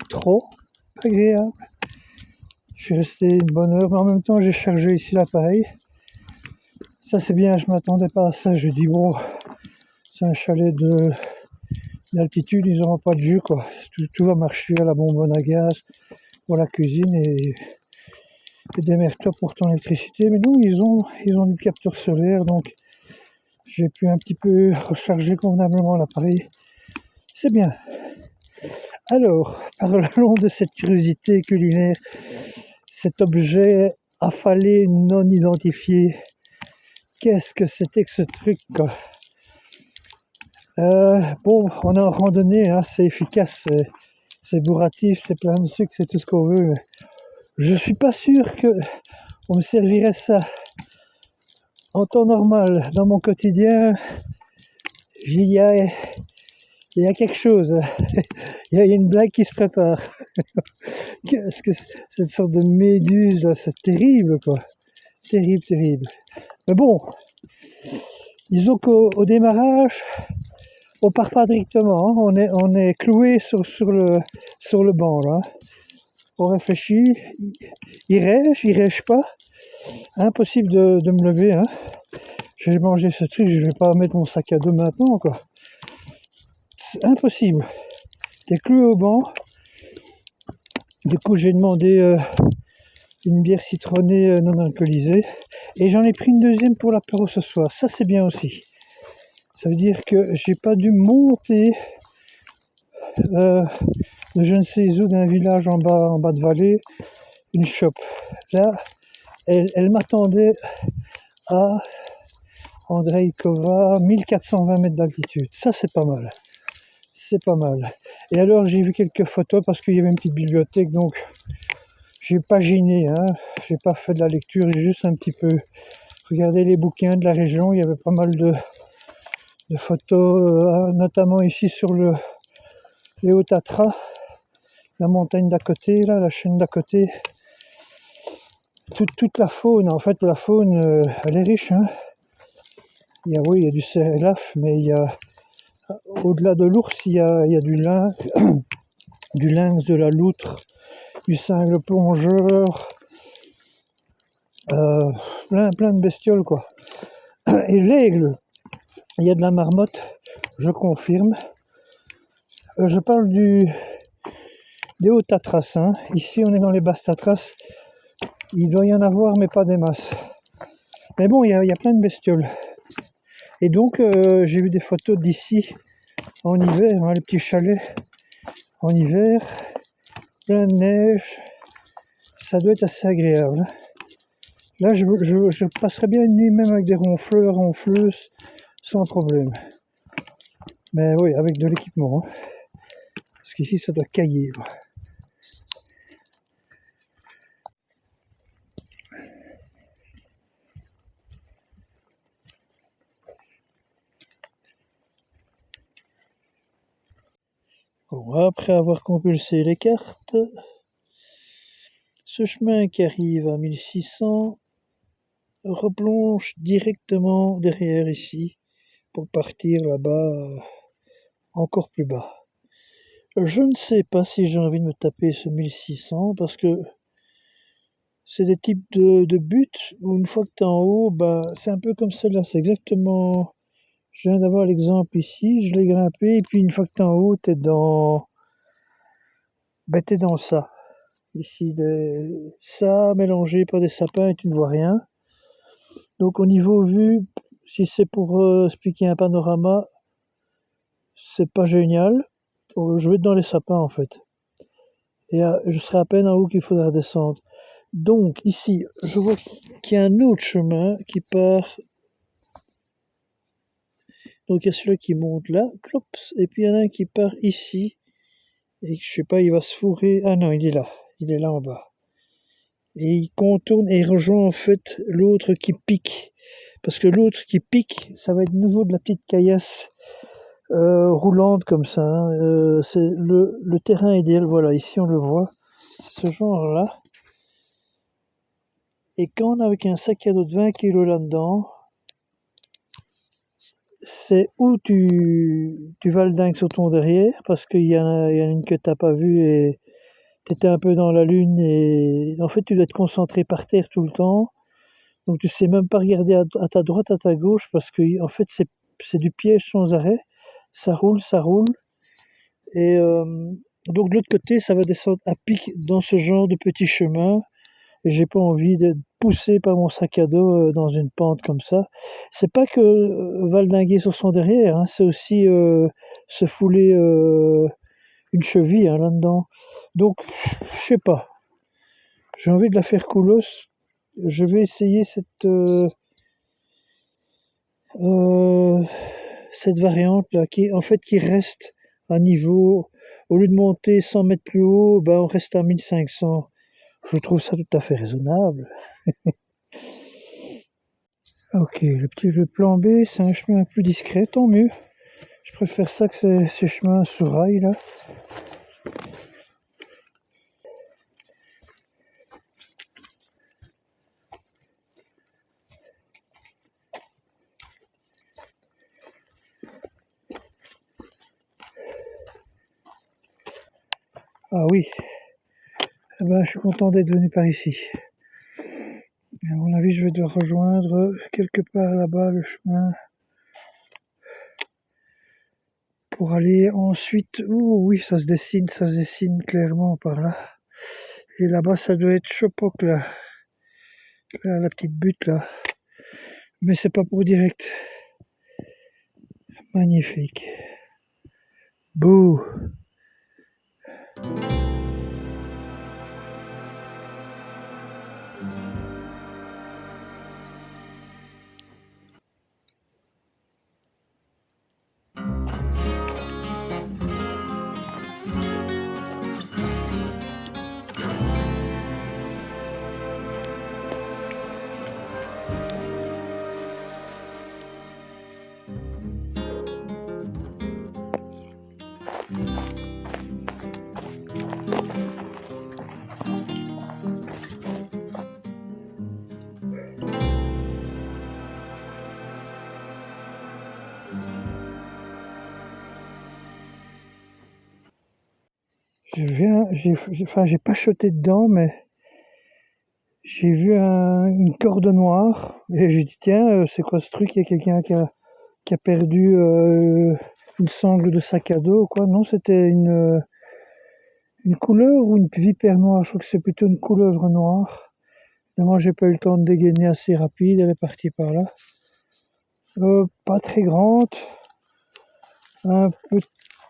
Trop agréable. Je suis resté une bonne heure, mais en même temps, j'ai chargé ici l'appareil. Ça, c'est bien, je ne m'attendais pas à ça. Je dis, bon, c'est un chalet d'altitude, ils n'auront pas de jus, quoi. Tout va marcher à la bonbonne à gaz pour la cuisine et démerde-toi pour ton électricité. Mais non, ils ont du capteur solaire, donc j'ai pu un petit peu recharger convenablement l'appareil. C'est bien. Alors, parlons de cette curiosité culinaire, cet objet affalé non identifié. Qu'est-ce que c'était que ce truc, quoi? Bon, on est en randonnée, hein, c'est efficace, c'est bourratif, c'est plein de sucre, c'est tout ce qu'on veut. Mais je suis pas sûr que on me servirait ça en temps normal, dans mon quotidien. Il y a quelque chose, il y a une blague qui se prépare. Qu'est-ce que cette sorte de méduse là, c'est terrible quoi, terrible. Mais bon, disons qu'au démarrage, on part pas directement, hein. on est cloué sur le banc là. On réfléchit, il rêche pas, impossible de me lever, hein. J'ai mangé ce truc, je vais pas mettre mon sac à dos maintenant quoi. C'est impossible. des clous au banc. Du coup, j'ai demandé une bière citronnée non alcoolisée. Et j'en ai pris une deuxième pour l'apéro ce soir. Ça, c'est bien aussi. Ça veut dire que j'ai pas dû monter de je ne sais où d'un village en bas de vallée, une shop. Là, elle m'attendait à Andreïkova, 1420 mètres d'altitude. Ça, c'est pas mal. C'est pas mal. Et alors, j'ai vu quelques photos parce qu'il y avait une petite bibliothèque, donc j'ai pas giné, hein. J'ai pas fait de la lecture, j'ai juste un petit peu regardé les bouquins de la région. Il y avait pas mal de photos, notamment ici sur les Hauts-Tatras, la montagne d'à côté, là, la chaîne d'à côté. Toute la faune, en fait, la faune, elle est riche, hein. Oui, il y a du cerf-élaphe, mais il y a, au-delà de l'ours, il y a du lynx, de la loutre, du cingle plongeur, plein de bestioles, quoi. Et l'aigle, il y a de la marmotte, je confirme. Je parle des Hauts-Tatras, hein. Ici, on est dans les Basses Tatras. Il doit y en avoir, mais pas des masses. Mais bon, il y a plein de bestioles. Et donc, j'ai vu des photos d'ici, en hiver, hein, les petits chalets, en hiver, plein de neige. Ça doit être assez agréable. Là, je passerais bien une nuit même avec des ronfleurs, ronfleuses, sans problème. Mais oui, avec de l'équipement, hein. Parce qu'ici, ça doit cailler, quoi. Bon, après avoir compulsé les cartes, ce chemin qui arrive à 1600 replonge directement derrière ici pour partir là-bas encore plus bas. Je ne sais pas si j'ai envie de me taper ce 1600 parce que c'est des types de buts où une fois que tu es en haut, bah, c'est un peu comme celle-là, c'est exactement... Je viens d'avoir l'exemple ici, je l'ai grimpé et puis une fois que tu es en haut, tu es dans... Ben, t'es dans ça. Ici, ça mélangé par des sapins et tu ne vois rien. Donc au niveau vue, si c'est pour expliquer un panorama, c'est pas génial. Je vais être dans les sapins en fait. Et je serai à peine en haut qu'il faudra redescendre. Donc ici, je vois qu'il y a un autre chemin qui part. Donc il y a celui-là qui monte là, clops, et puis il y en a un qui part ici. Et je sais pas, il va se fourrer. Ah non, il est là. Il est là en bas. Et il contourne et il rejoint en fait l'autre qui pique. Parce que l'autre qui pique, ça va être de nouveau de la petite caillasse roulante comme ça, hein. C'est le terrain idéal, voilà, ici on le voit. C'est ce genre-là. Et quand on a avec un sac à dos de 20 kg là-dedans, c'est où tu vas le dingue sur ton derrière, parce qu'il y en a une que tu n'as pas vue et tu étais un peu dans la lune, et en fait tu dois être concentré par terre tout le temps. Donc tu sais même pas regarder à ta droite, à ta gauche, parce que en fait c'est du piège sans arrêt. Ça roule, ça roule. Et donc de l'autre côté, ça va descendre à pic dans ce genre de petit chemin. Et j'ai pas envie d'être poussé par mon sac à dos dans une pente comme ça. C'est pas que valdinguer sur son derrière, hein, c'est aussi se fouler une cheville, hein, là-dedans. Donc, je sais pas. J'ai envie de la faire coolos. Je vais essayer euh, cette variante là, qui reste à niveau. Au lieu de monter 100 mètres plus haut, ben on reste à 1500. Je trouve ça tout à fait raisonnable. Ok, le plan B, c'est un chemin plus discret, tant mieux. Je préfère ça que ces chemins sur rail là. Ah oui, eh ben, je suis content d'être venu par ici. À mon avis, je vais devoir rejoindre quelque part là-bas le chemin pour aller ensuite... Oh oui, ça se dessine clairement par là. Et là-bas, ça doit être Chopoc, là. Là, la petite butte, là. Mais c'est pas pour direct. Magnifique. Beau. J'ai pas choté dedans, mais j'ai vu une corde noire et j'ai dit tiens, c'est quoi ce truc? Il y a quelqu'un qui a perdu une sangle de sac à dos ou quoi? Non, c'était une couleuvre ou une vipère noire. Je crois que c'est plutôt une couleuvre noire. Évidemment, j'ai pas eu le temps de dégainer assez rapide, elle est partie par là. Pas très grande, un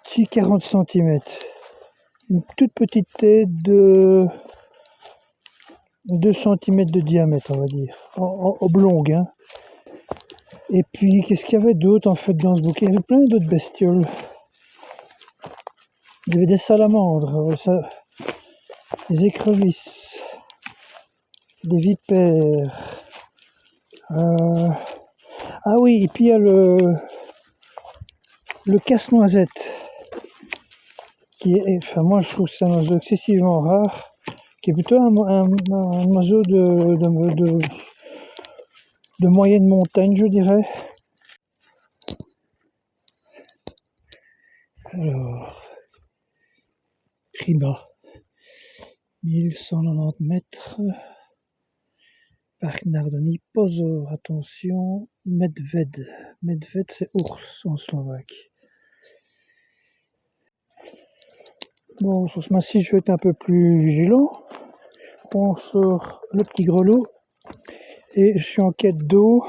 petit 40 cm. Une toute petite tête de 2 cm de diamètre, on va dire, oblongue. Hein. Et puis, qu'est-ce qu'il y avait d'autre en fait dans ce bouquet? Il y avait plein d'autres bestioles. Il y avait des salamandres, des écrevisses, des vipères. Ah oui, et puis il y a le casse-noisette, qui est, enfin moi je trouve que c'est un oiseau excessivement rare, qui est plutôt un oiseau de moyenne montagne, je dirais. Alors, Riba, 1190 mètres, Parc Nardoni, Pozor, attention, Medved. Medved, c'est ours en slovaque. Bon, sur ce massif, je vais être un peu plus vigilant. On sort le petit grelot et je suis en quête d'eau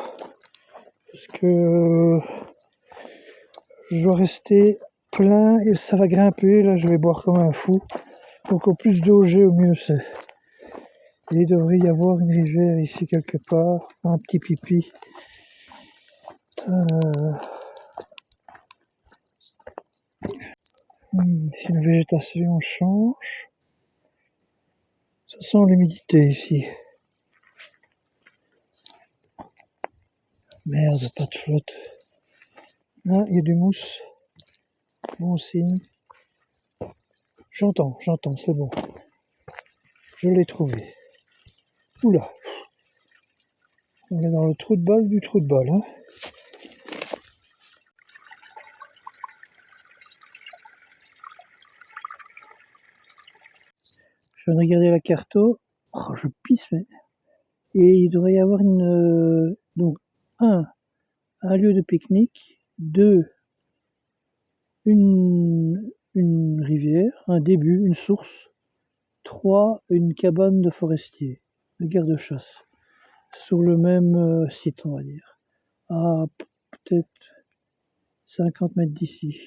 parce que je dois rester plein et ça va grimper. Là, je vais boire comme un fou. Donc, au plus d'eau j'ai, au mieux c'est. Et il devrait y avoir une rivière ici quelque part, un petit pipi. Si la végétation change, ça sent l'humidité ici. Merde, pas de flotte. Ah, il y a du mousse. Bon signe. J'entends, c'est bon. Je l'ai trouvé. Oula. On est dans le trou de balle du trou de balle. Hein. Je viens de regarder la carte. Oh, je pisse, mais... Et il devrait y avoir donc, un lieu de pique-nique. 2, une rivière, un début, une source. 3, une cabane de forestier, de garde-chasse. Sur le même site, on va dire. À peut-être 50 mètres d'ici.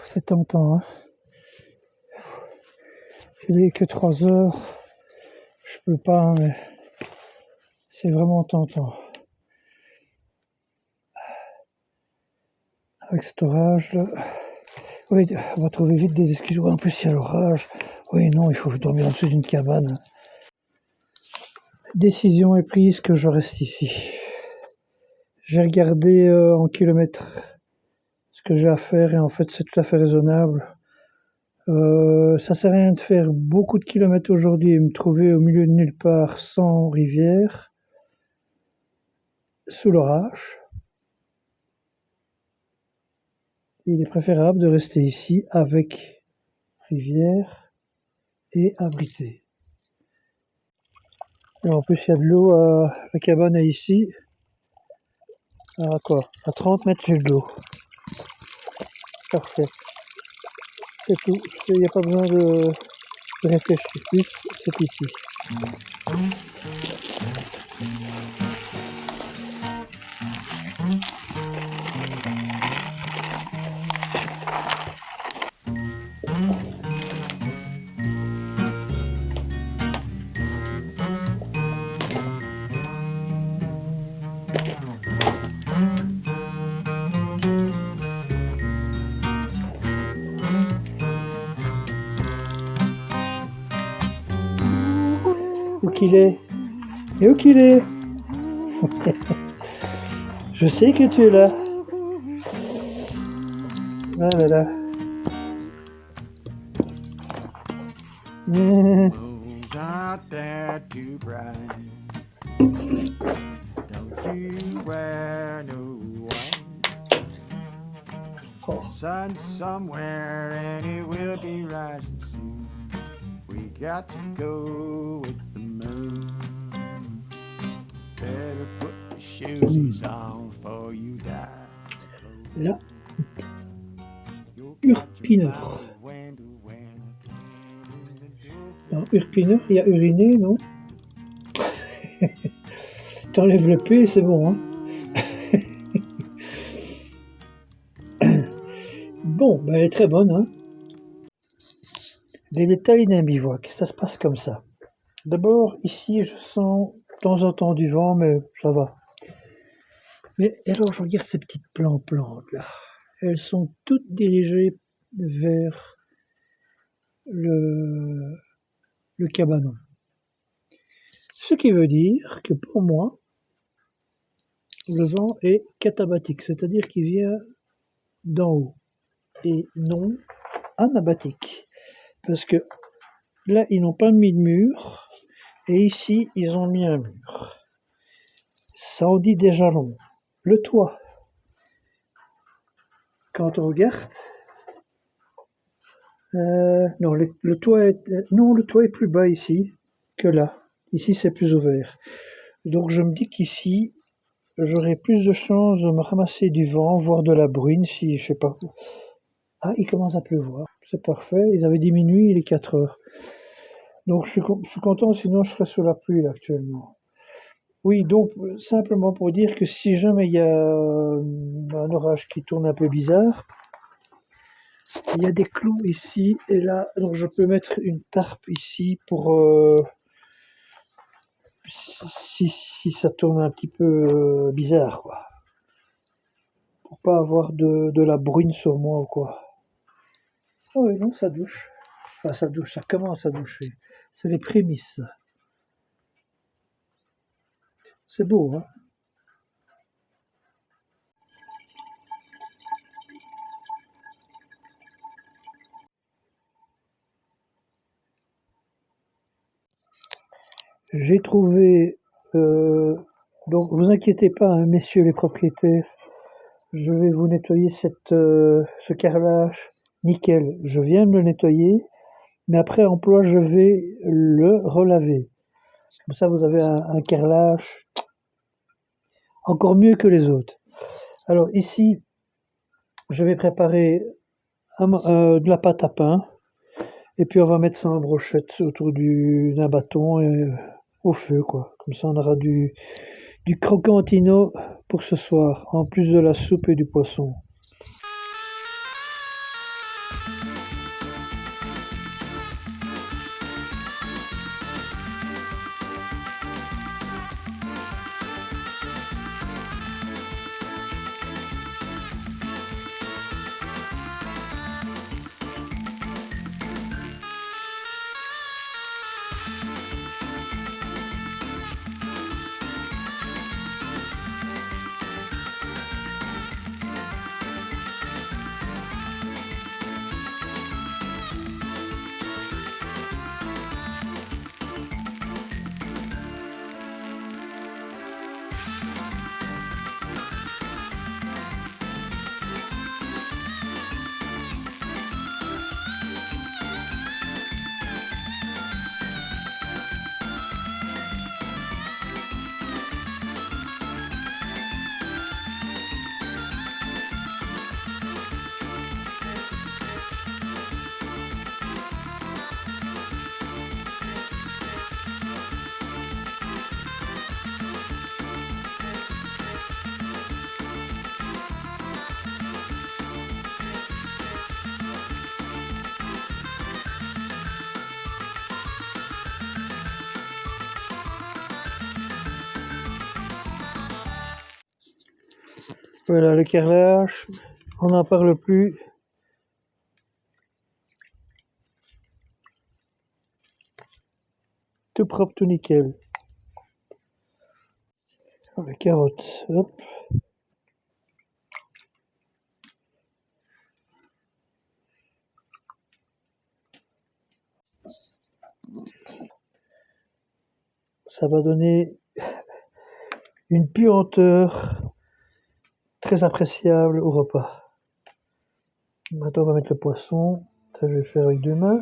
C'est tentant, hein. Il n'est que 3 heures. Je peux pas, mais c'est vraiment tentant. Avec cet orage là. Oui, on va trouver vite des excuses. En plus, il y a l'orage. Oui, non, il faut dormir en dessous d'une cabane. Décision est prise que je reste ici. J'ai regardé en kilomètres ce que j'ai à faire et en fait, c'est tout à fait raisonnable. Ça sert à rien de faire beaucoup de kilomètres aujourd'hui et me trouver au milieu de nulle part sans rivière, sous l'orage. Il est préférable de rester ici avec rivière et abrité. Et en plus, il y a de l'eau, la cabane est ici. À quoi? À 30 mètres, j'ai de l'eau. parfait. C'est tout. Il n'y a pas besoin de réfléchir plus, c'est ici. Où qu'il est? Et où qu'il est? Je sais que tu es là. Ah là là. Moon's out there too bright. Don't you wear no white. Oh. Sun somewhere and it will be rising soon. We got to go with the moon. Better put your shoes on before you die. Là, Urpineur. Dans Urpineur, il y a uriné, non? T'enlèves le P, c'est bon, hein? Bon, ben elle est très bonne, hein? Les détails d'un bivouac, ça se passe comme ça. D'abord, ici, je sens de temps en temps du vent, mais ça va. Mais alors, je regarde ces petites plantes là. Elles sont toutes dirigées vers le cabanon. Ce qui veut dire que pour moi, le vent est katabatique, c'est-à-dire qu'il vient d'en haut et non anabatique. Parce que là, ils n'ont pas mis de mur et ici, ils ont mis un mur. Ça en dit déjà long. Le toit, quand on regarde, non, le toit est plus bas ici que là. Ici, c'est plus ouvert. Donc, je me dis qu'ici, j'aurai plus de chances de me ramasser du vent, voire de la bruine, si je sais pas. Ah, il commence à pleuvoir. C'est parfait. Ils avaient dit minuit, il est 4 heures. Donc, je suis content, sinon je serais sous la pluie là, actuellement. Oui, donc, simplement pour dire que si jamais il y a un orage qui tourne un peu bizarre, il y a des clous ici et là, donc je peux mettre une tarpe ici pour si ça tourne un petit peu bizarre, quoi. Pour pas avoir de la bruine sur moi ou quoi. Oh oui, non, ça douche. Enfin, ça douche, ça commence à doucher. C'est les prémices. C'est beau, hein? J'ai trouvé... donc, vous inquiétez pas, hein, messieurs les propriétaires. Je vais vous nettoyer ce carrelage. Nickel. Je viens de le nettoyer. Mais après emploi, je vais le relaver. Comme ça, vous avez un carrelage encore mieux que les autres. Alors ici, je vais préparer de la pâte à pain. Et puis on va mettre ça en brochette autour d'un bâton et au feu, quoi. Comme ça, on aura du croquantino pour ce soir, en plus de la soupe et du poisson. Voilà, le carrelage, on n'en parle plus. Tout propre, tout nickel. Les carottes, hop. Ça va donner une puanteur très appréciable au repas. Maintenant, on va mettre le poisson. Ça, je vais faire avec 2 mains.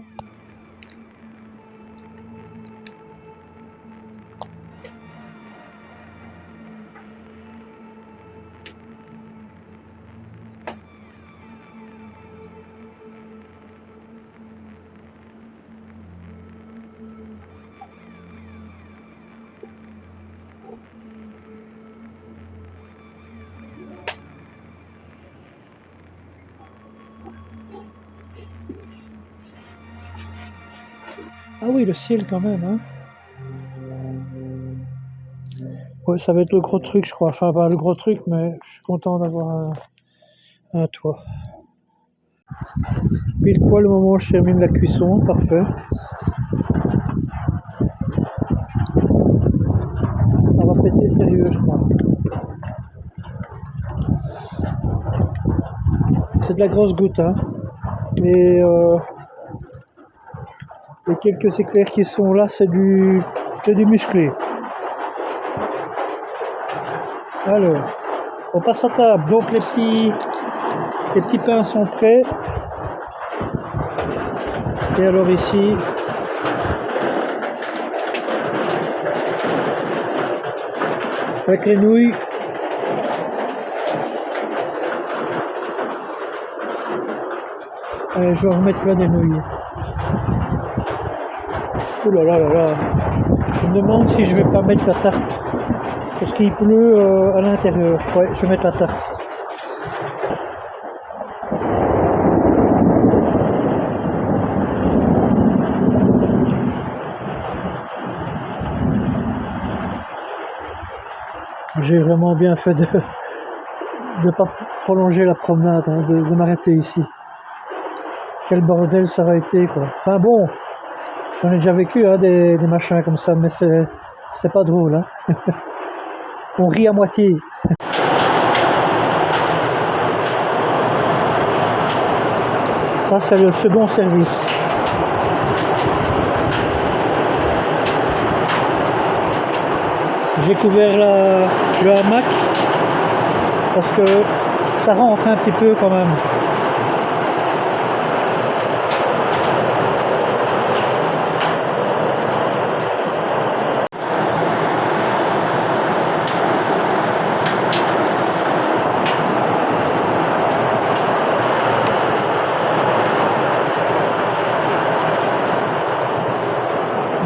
Ah oui, le ciel quand même, hein. Ouais, ça va être le gros truc, je crois. Enfin, pas le gros truc, mais je suis content d'avoir un toit. Pile poil le moment où je termine la cuisson, parfait. Ça va péter sérieux, je crois. C'est de la grosse goutte, hein. Mais les quelques éclairs qui sont là, c'est du musclé. Alors, on passe à table. Donc les petits pains sont prêts. Et alors ici, avec les nouilles, allez, je vais remettre plein des nouilles. Oh là là là là, je me demande si je vais pas mettre la tarte, parce qu'il pleut à l'intérieur. Ouais, je vais mettre la tarte. J'ai vraiment bien fait de pas prolonger la promenade, hein, de m'arrêter ici. Quel bordel ça aurait été, quoi. Enfin bon, j'en ai déjà vécu, hein, des machins comme ça, mais c'est pas drôle, hein. On rit à moitié. Ça, c'est le second service. J'ai couvert le hamac parce que ça rentre un petit peu quand même.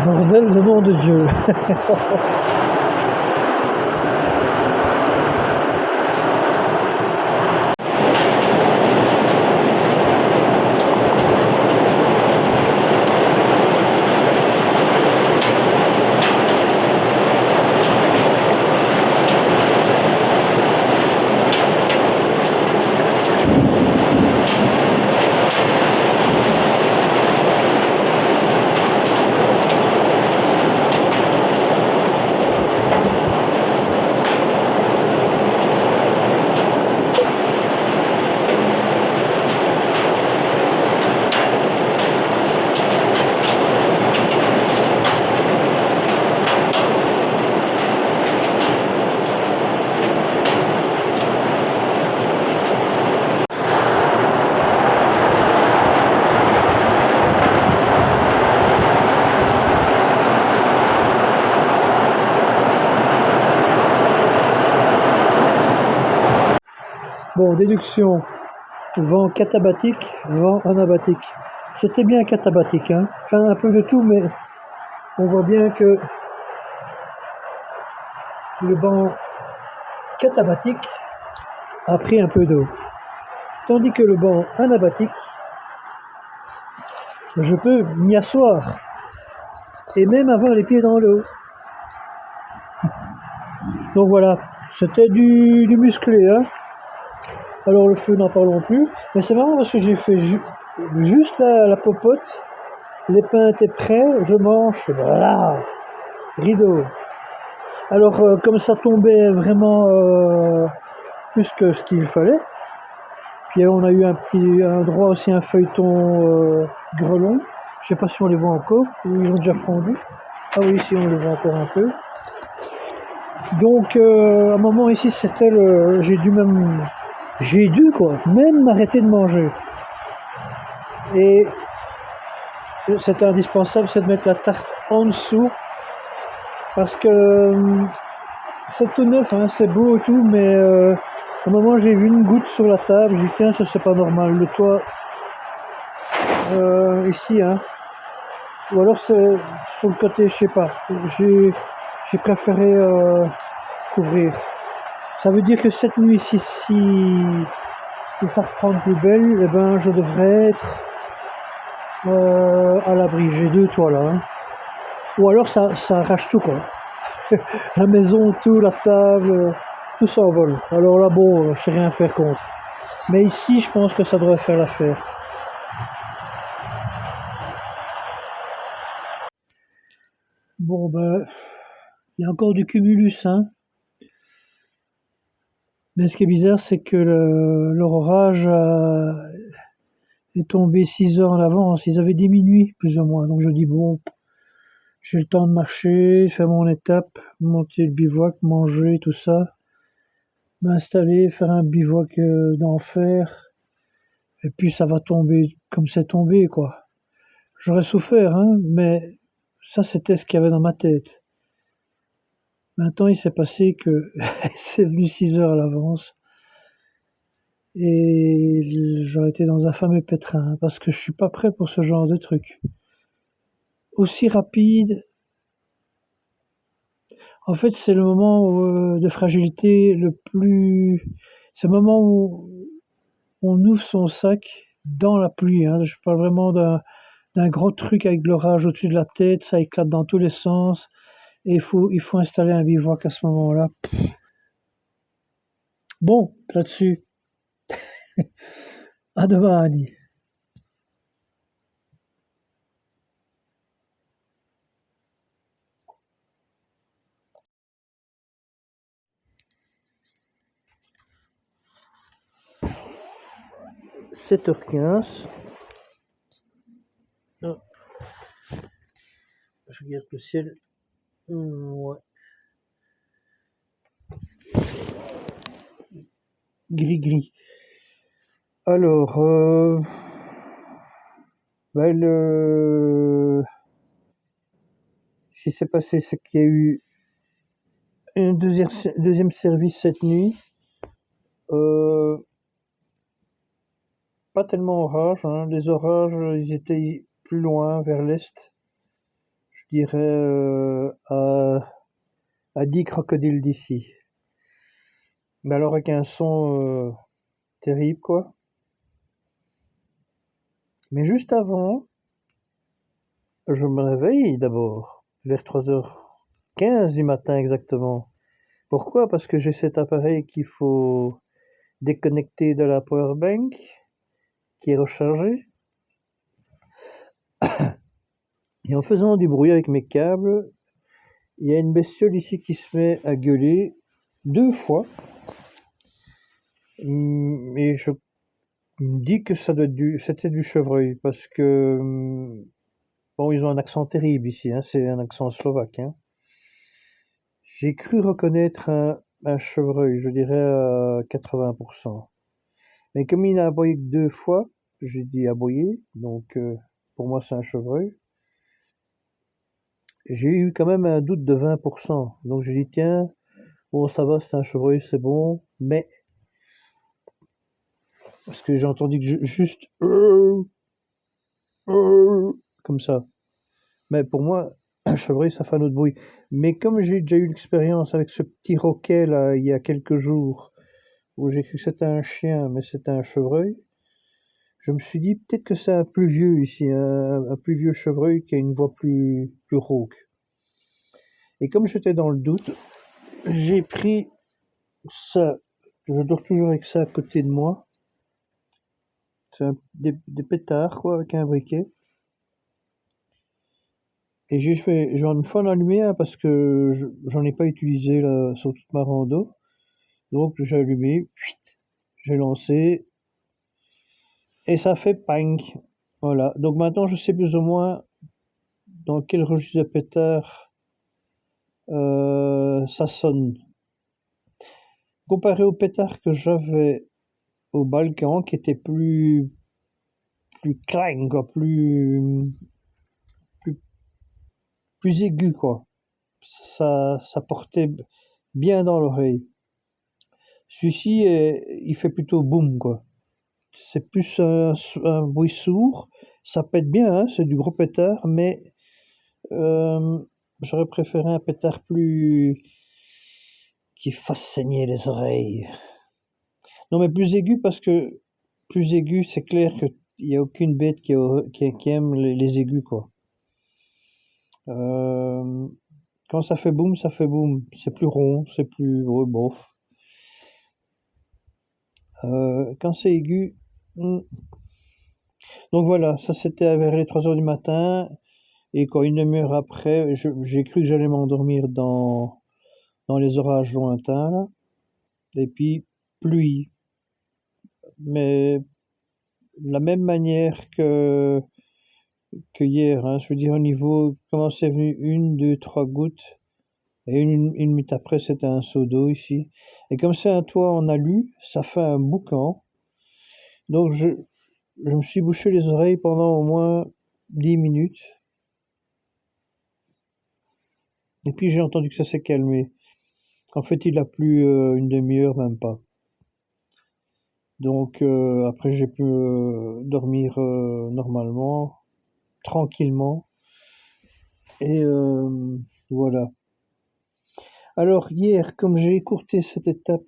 Bordel, le nom de Dieu. Bon, déduction. Vent katabatique, vent anabatique. C'était bien katabatique, hein. Enfin, un peu de tout, mais on voit bien que le vent katabatique a pris un peu d'eau. Tandis que le vent anabatique, je peux m'y asseoir et même avoir les pieds dans l'eau. Donc voilà, c'était du musclé, hein. Alors le feu, n'en parlons plus. Mais c'est marrant parce que j'ai fait juste la popote, les pains étaient prêts, je mange, voilà, rideau. Alors comme ça tombait vraiment plus que ce qu'il fallait, puis on a eu un droit aussi à un feuilleton grelon. Je sais pas si on les voit encore, ou ils ont déjà fondu. Ah oui, si on les voit encore un peu. Donc à un moment ici c'était j'ai dû même m'arrêter de manger. Et c'était indispensable, c'est de mettre la tarte en dessous parce que c'est tout neuf, hein, c'est beau et tout, mais à un moment j'ai vu une goutte sur la table, j'ai dit tiens ça c'est pas normal, le toit ici, hein, ou alors c'est sur le côté, je sais pas, j'ai préféré couvrir. Ça veut dire que cette nuit, si ça reprend de plus belle, eh ben je devrais être à l'abri. J'ai 2 toits là, hein. Ou alors ça arrache tout quoi. La maison, tout, la table, tout s'envole. Alors là bon, je sais rien faire contre. Mais ici, je pense que ça devrait faire l'affaire. Bon ben, il y a encore du cumulus, hein. Mais ce qui est bizarre, c'est que leur orage est tombé 6 heures en avance. Ils avaient dit minuit, plus ou moins. Donc je dis bon, j'ai le temps de marcher, faire mon étape, monter le bivouac, manger, tout ça, m'installer, faire un bivouac d'enfer, et puis ça va tomber comme c'est tombé, quoi. J'aurais souffert, hein, mais ça c'était ce qu'il y avait dans ma tête. Maintenant il s'est passé que c'est venu 6 heures à l'avance, et j'aurais été dans un fameux pétrin, parce que je suis pas prêt pour ce genre de truc. Aussi rapide, en fait, c'est le moment de fragilité le plus. C'est le moment où on ouvre son sac dans la pluie, hein. Je parle vraiment d'un gros truc avec de l'orage au-dessus de la tête, ça éclate dans tous les sens, et il faut installer un bivouac à ce moment-là. Bon, là-dessus, à demain, Annie. « 7h15. Ah, je regarde le ciel. Ouais. Gris-gris. Alors, ce qui s'est passé, c'est qu'il y a eu un deuxième service cette nuit. Pas tellement orage, hein. Les orages, ils étaient plus loin, vers l'est. Je dirais à 10 crocodiles d'ici. Mais alors avec un son terrible, quoi. Mais juste avant, je me réveille d'abord, vers 3h15 du matin exactement. Pourquoi? Parce que j'ai cet appareil qu'il faut déconnecter de la powerbank, qui est rechargé. Et en faisant du bruit avec mes câbles, il y a une bestiole ici qui se met à gueuler 2 fois. Et je me dis que c'était du chevreuil, parce que bon, ils ont un accent terrible ici, hein, c'est un accent slovaque, hein. J'ai cru reconnaître un chevreuil, je dirais à 80%. Mais comme il n'a aboyé que 2 fois, j'ai dit aboyer, donc pour moi c'est un chevreuil. J'ai eu quand même un doute de 20%, donc j'ai dit tiens, bon ça va, c'est un chevreuil, c'est bon, mais parce que j'ai entendu que juste comme ça. Mais pour moi, un chevreuil, ça fait un autre bruit. Mais comme j'ai déjà eu l'expérience avec ce petit roquet là, il y a quelques jours, où j'ai cru que c'était un chien, mais c'était un chevreuil, je me suis dit peut-être que c'est un plus vieux ici, un plus vieux chevreuil qui a une voix plus rauque. Et comme j'étais dans le doute, j'ai pris ça Je dors toujours avec ça à côté de moi. C'est des pétards, quoi, avec un briquet. Et j'en ai une fois en allumé un parce que j'en ai pas utilisé là, sur toute ma rando. Donc j'ai allumé, j'ai lancé, et ça fait pang. Voilà. Donc maintenant je sais plus ou moins dans quel registre de pétard ça sonne. Comparé au pétard que j'avais au Balkan, qui était plus clang, quoi, plus, plus aigu, quoi. Ça portait bien dans l'oreille. Celui-ci, il fait plutôt boum, quoi. C'est plus un bruit sourd. Ça pète bien, hein, c'est du gros pétard, mais j'aurais préféré un pétard qui fasse saigner les oreilles. Non, mais plus aigu parce que plus aigu, c'est clair qu'il n'y a aucune bête qui aime les aigus, quoi. Quand ça fait boum, ça fait boum. C'est plus rond, c'est plus bof. Quand c'est aigu. Donc voilà, ça c'était vers les 3 heures du matin. Et quand une demi-heure après, j'ai cru que j'allais m'endormir dans les orages lointains, là. Et puis, pluie. Mais de la même manière que hier, hein. Je veux dire, au niveau, comment c'est venu, 1, 2, 3 gouttes. Et une minute après, c'était un seau d'eau ici. Et comme c'est un toit en alu, ça fait un boucan. Donc je me suis bouché les oreilles pendant au moins 10 minutes. Et puis j'ai entendu que ça s'est calmé. En fait, il a plu une demi-heure, même pas. Donc après, j'ai pu dormir normalement, tranquillement. Et voilà. Alors hier, comme j'ai écourté cette étape,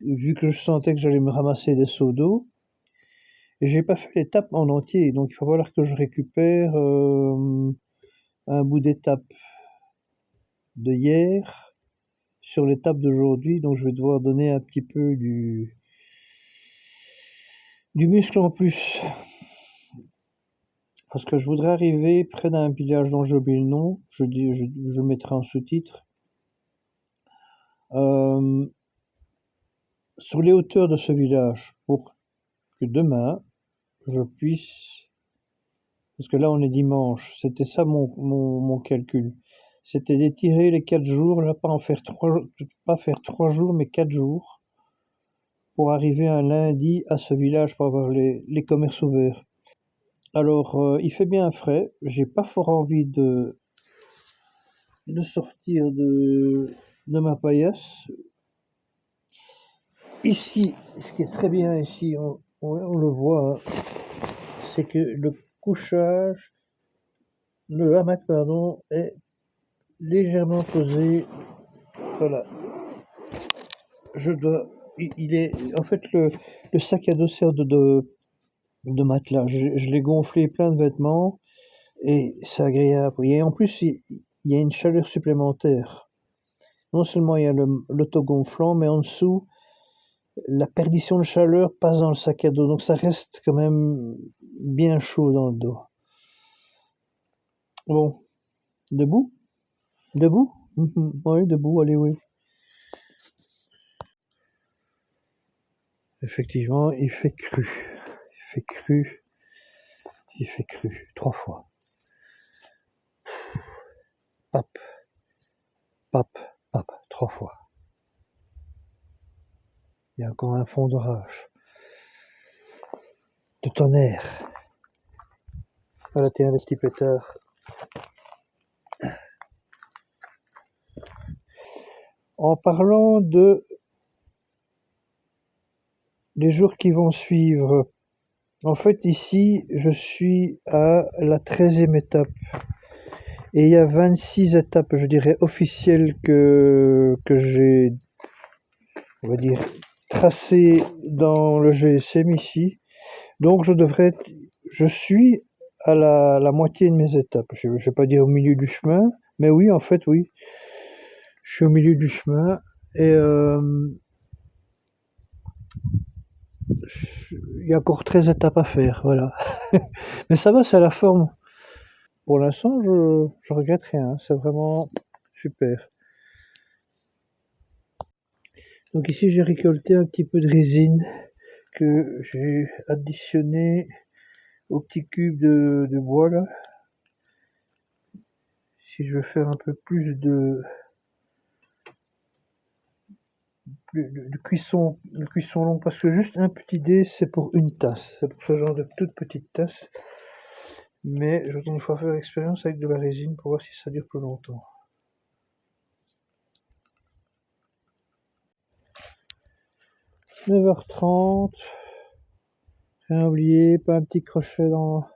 vu que je sentais que j'allais me ramasser des seaux d'eau, j'ai pas fait l'étape en entier. Donc il va falloir que je récupère un bout d'étape de hier sur l'étape d'aujourd'hui. Donc je vais devoir donner un petit peu du muscle en plus. Parce que je voudrais arriver près d'un village dont j'ai oublié le nom. Je le mettrai en sous-titre. Sur les hauteurs de ce village, pour que demain, je puisse... Parce que là, on est dimanche. C'était ça mon calcul. C'était d'étirer les 4 jours, là, pas faire 3 jours, mais 4 jours, pour arriver un lundi à ce village pour avoir les commerces ouverts. Alors, il fait bien frais. J'ai pas fort envie de sortir de ma paillasse. Ici, ce qui est très bien ici, on le voit, hein, c'est que le couchage, le hamac, pardon, est légèrement posé. Voilà. Il est, en fait, le sac à dos sert de matelas. Je l'ai gonflé plein de vêtements et c'est agréable. Et en plus, il y a une chaleur supplémentaire. Non seulement il y a l'autogonflant, mais en dessous, la perdition de chaleur passe dans le sac à dos. Donc ça reste quand même bien chaud dans le dos. Bon. Debout? Debout? Oui, debout, allez, oui. Effectivement, il fait cru. Il fait cru. Il fait cru. 3 fois. Pap. Pap. Pap. 3 fois. Il y a encore un fond d'orage. De tonnerre. Voilà, tiens, les petits pétards. En parlant des jours qui vont suivre, en fait, ici, je suis à la 13e étape. Et il y a 26 étapes, je dirais, officielles que j'ai, on va dire, tracées dans le GSM ici. Donc je suis à la moitié de mes étapes. Je ne vais pas dire au milieu du chemin, mais oui, en fait, oui. Je suis au milieu du chemin. Et Il y a encore 13 étapes à faire, voilà. Mais ça va, c'est la forme. Pour l'instant, je regrette rien, c'est vraiment super. Donc ici, j'ai récolté un petit peu de résine que j'ai additionné au petit cube de bois là. Si je veux faire un peu plus de cuisson longue, parce que juste un petit dé, c'est pour une tasse. C'est pour ce genre de toute petite tasse. Mais je voudrais une fois faire l'expérience avec de la résine pour voir si ça dure plus longtemps. « 9h30. Rien oublié, pas un petit crochet dans...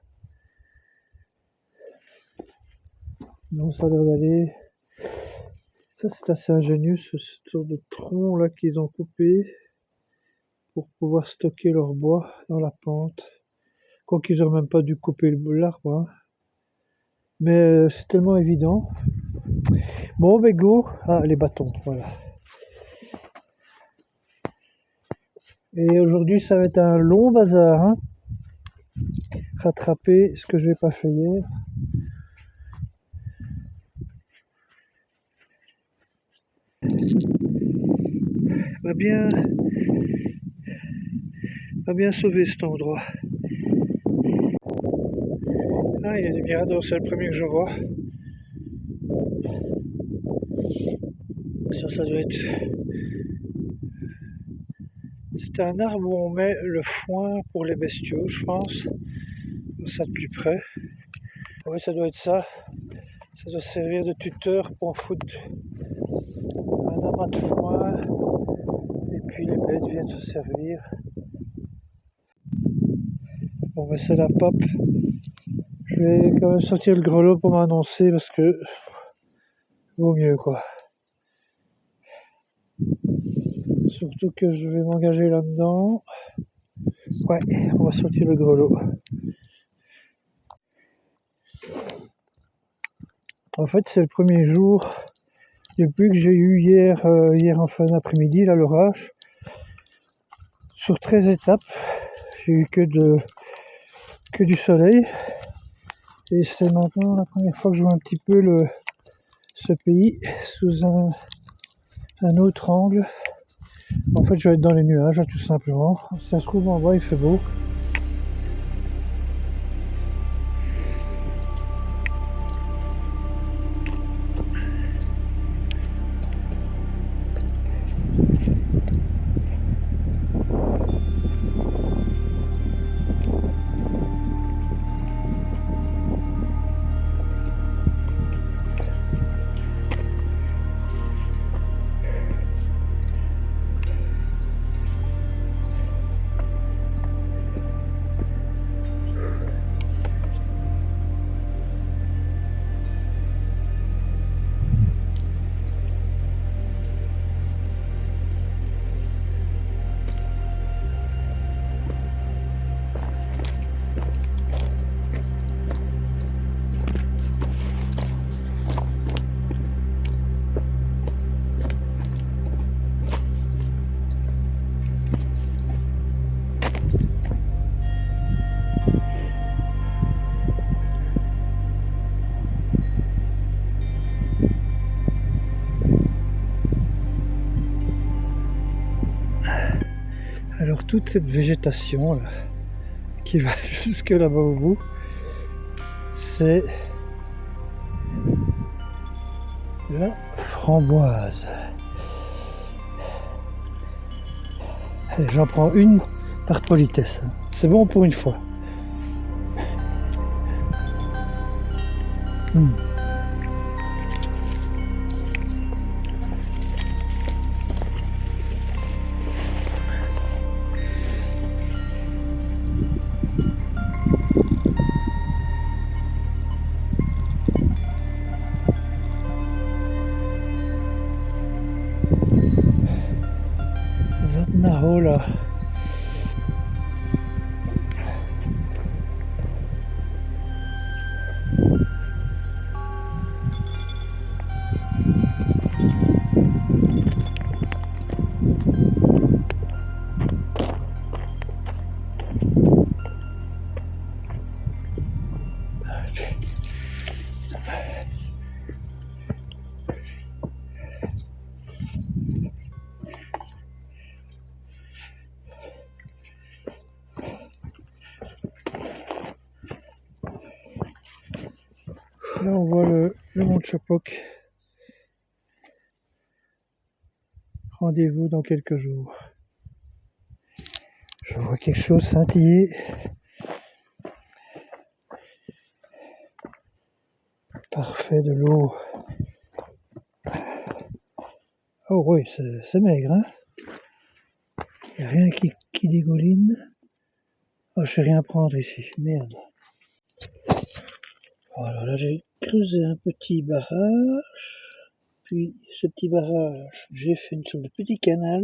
Non, ça a l'air d'aller. Ça, c'est assez ingénieux, cette sorte de tronc là qu'ils ont coupé pour pouvoir stocker leur bois dans la pente. Quoi qu'ils n'auraient même pas dû couper l'arbre, hein. Mais c'est tellement évident. Bon, ben go. Ah, les bâtons, voilà. Et aujourd'hui, ça va être un long bazar, hein. Rattraper ce que je n'ai pas fait hier. Va bien sauver cet endroit. Ah, il y a des miradors, c'est le premier que je vois. Ça doit être... C'est un arbre où on met le foin pour les bestiaux, je pense. Ça de plus près. Oui, ça doit être ça. Ça doit servir de tuteur pour foutre un amas de foin. Et puis les bêtes viennent se servir. Bon, ben c'est la pop. Je vais quand même sortir le grelot pour m'annoncer parce que vaut mieux quoi. Surtout que je vais m'engager là-dedans. Ouais, on va sortir le grelot. En fait, c'est le premier jour depuis que j'ai eu hier en fin d'après-midi, là, l'orage. Sur 13 étapes, j'ai eu que du soleil. Et c'est maintenant la première fois que je vois un petit peu ce pays sous un autre angle. En fait, je vais être dans les nuages, tout simplement. Si ça se trouve en bas, il fait beau. Alors toute cette végétation là, qui va jusque là-bas au bout, c'est la framboise. Allez, j'en prends une par politesse. C'est bon pour une fois. Zatnahola. Là, on voit le mont Chopok. Rendez-vous dans quelques jours. Je vois quelque chose scintiller. Parfait, de l'eau. Oh oui, c'est maigre, hein. Il n'y a rien qui dégouline. Oh, je sais rien prendre ici, merde. Voilà, là j'ai creusé un petit barrage. Puis ce petit barrage, j'ai fait une sorte de petit canal.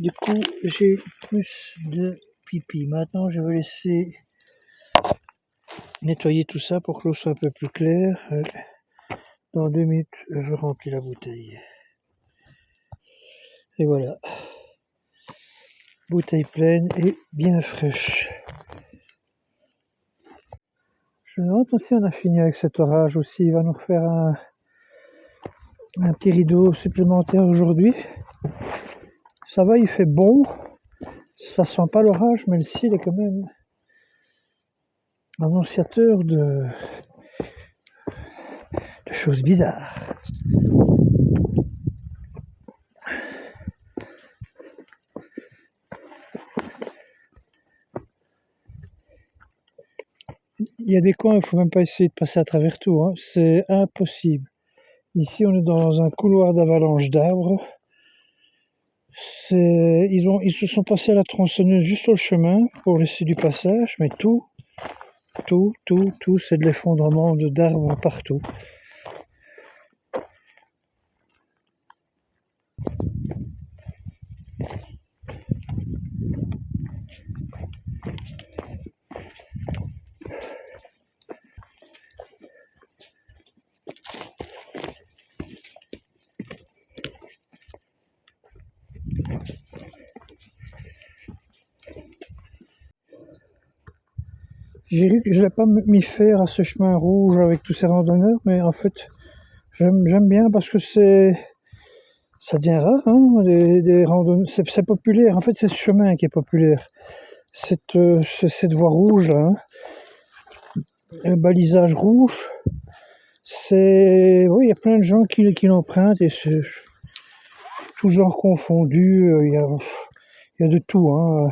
Du coup, j'ai plus de pipi. Maintenant, je vais laisser nettoyer tout ça pour que l'eau soit un peu plus claire. Dans 2 minutes, je remplis la bouteille. Et voilà. Bouteille pleine et bien fraîche. Je me demande si on a fini avec cet orage aussi. Il va nous refaire un petit rideau supplémentaire aujourd'hui. Ça va, il fait bon. Ça sent pas l'orage, mais le ciel est quand même annonciateur de choses bizarres. Il y a des coins, il ne faut même pas essayer de passer à travers tout, hein. C'est impossible. Ici, on est dans un couloir d'avalanche d'arbres. Ils se sont passés à la tronçonneuse juste au chemin pour laisser du passage, mais tout, c'est de l'effondrement d'arbres partout. J'ai lu que je ne vais pas m'y faire à ce chemin rouge avec tous ces randonneurs, mais en fait, j'aime bien parce que ça devient rare, hein, des randonnées. C'est populaire. En fait, c'est ce chemin qui est populaire. Cette voie rouge, hein, un balisage rouge, oui, il y a plein de gens qui l'empruntent et c'est tout genre confondu. Il y a de tout, hein.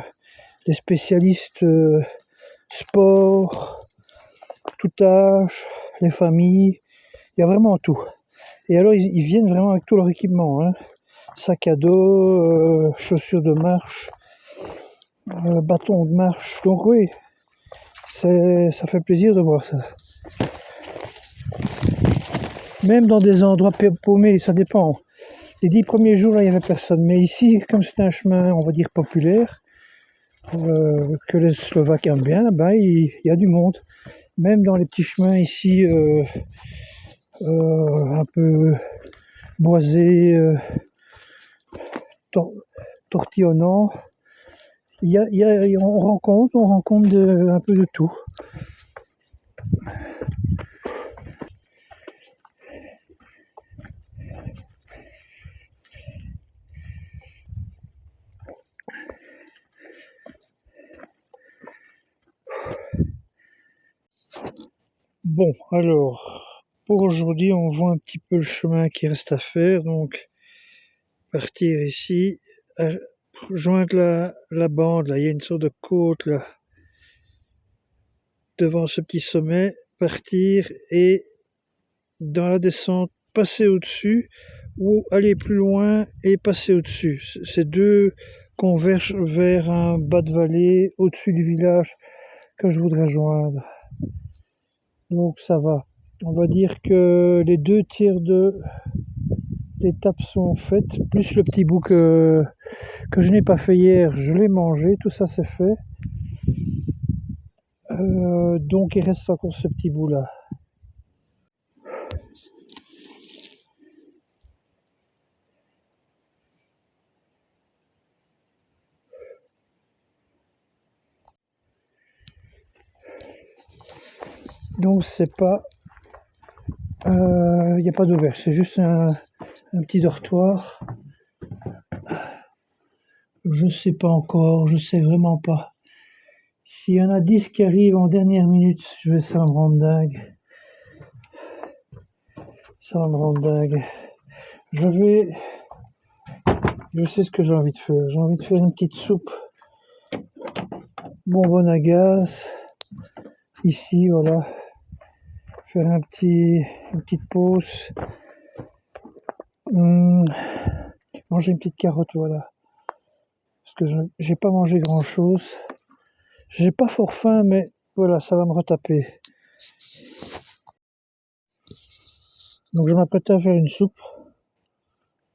Les spécialistes sport, tout âge, les familles, il y a vraiment tout. Et alors ils viennent vraiment avec tout leur équipement, hein. Sac à dos, chaussures de marche, bâton de marche. Donc oui, ça fait plaisir de voir ça. Même dans des endroits paumés, ça dépend. Les 10 premiers jours, là, il n'y avait personne. Mais ici, comme c'est un chemin, on va dire, populaire, que les Slovaques aiment bien, ben, il y a du monde. Même dans les petits chemins ici, un peu boisés, tortillonnants, on rencontre un peu de tout. Bon, alors, pour aujourd'hui, on voit un petit peu le chemin qui reste à faire. Donc, partir ici, rejoindre la bande, là, il y a une sorte de côte, là, devant ce petit sommet, partir et dans la descente, passer au-dessus ou aller plus loin et passer au-dessus. Ces deux convergent vers un bas de vallée au-dessus du village que je voudrais joindre. Donc ça va. On va dire que les 2/3 de l'étape sont faites, plus le petit bout que je n'ai pas fait hier, je l'ai mangé, tout ça c'est fait. Donc il reste encore ce petit bout là. Donc c'est pas, il n'y a pas d'auberge, c'est juste un petit dortoir. Je sais pas encore, je sais vraiment pas. S'il y en a 10 qui arrivent en dernière minute, ça va me rendre dingue. Ça va me rendre dingue. Je sais ce que j'ai envie de faire. J'ai envie de faire une petite soupe bonbonne à gaz. Ici, voilà. Faire une petite pause. Manger une petite carotte, voilà. Parce que j'ai pas mangé grand chose. J'ai pas fort faim, mais voilà, ça va me retaper. Donc je m'apprêtais à faire une soupe.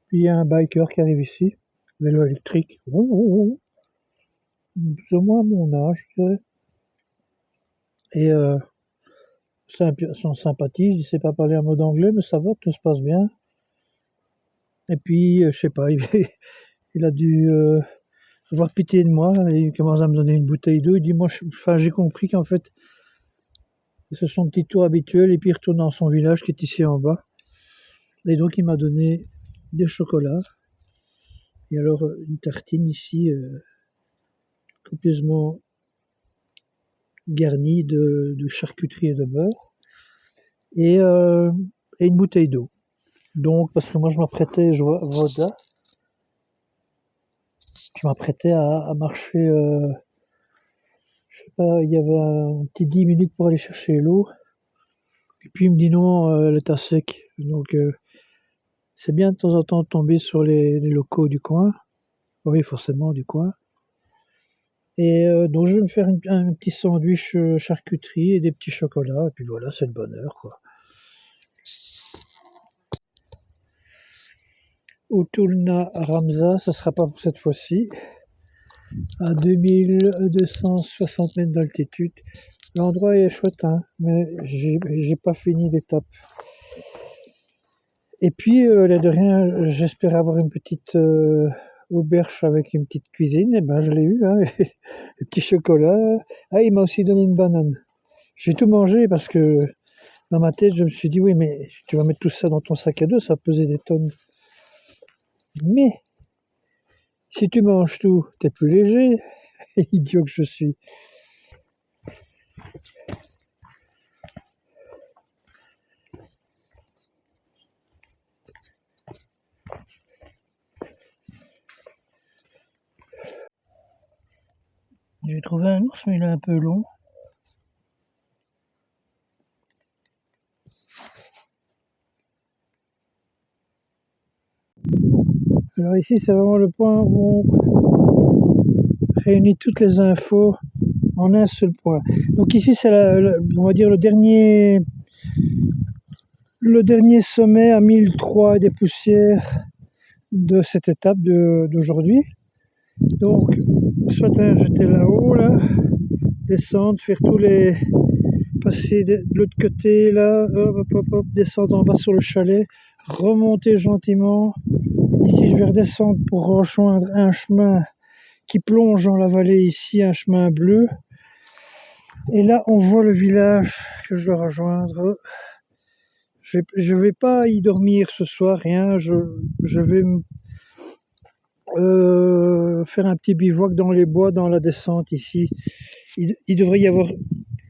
Puis il y a un biker qui arrive ici. Vélo électrique. Plus ou moins à mon âge, je dirais. Et sont sympathiques. Il ne sait pas parler un mot d'anglais, mais ça va, tout se passe bien. Et puis, je sais pas, il a dû avoir pitié de moi. Il commence à me donner une bouteille d'eau. Il dit, moi, j'ai compris qu'en fait, c'est son petit tour habituel. Et puis, il retourne dans son village qui est ici en bas. Et donc, il m'a donné des chocolats. Et alors, une tartine ici, copieusement garnie de charcuterie et de beurre. Et une bouteille d'eau. Donc, parce que moi, je m'apprêtais à marcher, je sais pas, il y avait un petit 10 minutes pour aller chercher l'eau. Et puis, il me dit non, elle est à sec. Donc, c'est bien de temps en temps de tomber sur les locaux du coin. Oui, forcément, du coin. Et donc, je vais me faire un petit sandwich charcuterie et des petits chocolats. Et puis voilà, c'est le bonheur, quoi. Outulna Ramza, ça sera pas pour cette fois-ci. À 2260 mètres d'altitude. L'endroit est chouette, hein, mais j'ai pas fini l'étape. Et puis, l'air de rien, j'espérais avoir une petite auberge avec une petite cuisine. Et ben, je l'ai eu, hein, le petit chocolat. Ah, il m'a aussi donné une banane. J'ai tout mangé parce que dans ma tête, je me suis dit, oui, mais tu vas mettre tout ça dans ton sac à dos, ça va peser des tonnes. Mais si tu manges tout, t'es plus léger. Idiot que je suis. J'ai trouvé un ours, mais il est un peu long. Alors ici, c'est vraiment le point où on réunit toutes les infos en un seul point. Donc ici, c'est on va dire le dernier sommet à 1003 et des poussières de cette étape d'aujourd'hui. Donc, ce matin, j'étais là-haut, là, descendre, faire passer de l'autre côté, là, hop, descendre en bas sur le chalet, remonter gentiment. Ici, je vais redescendre pour rejoindre un chemin qui plonge dans la vallée ici, un chemin bleu. Et là, on voit le village que je dois rejoindre. Je vais pas y dormir ce soir, rien. Je vais faire un petit bivouac dans les bois, dans la descente ici. Il devrait y avoir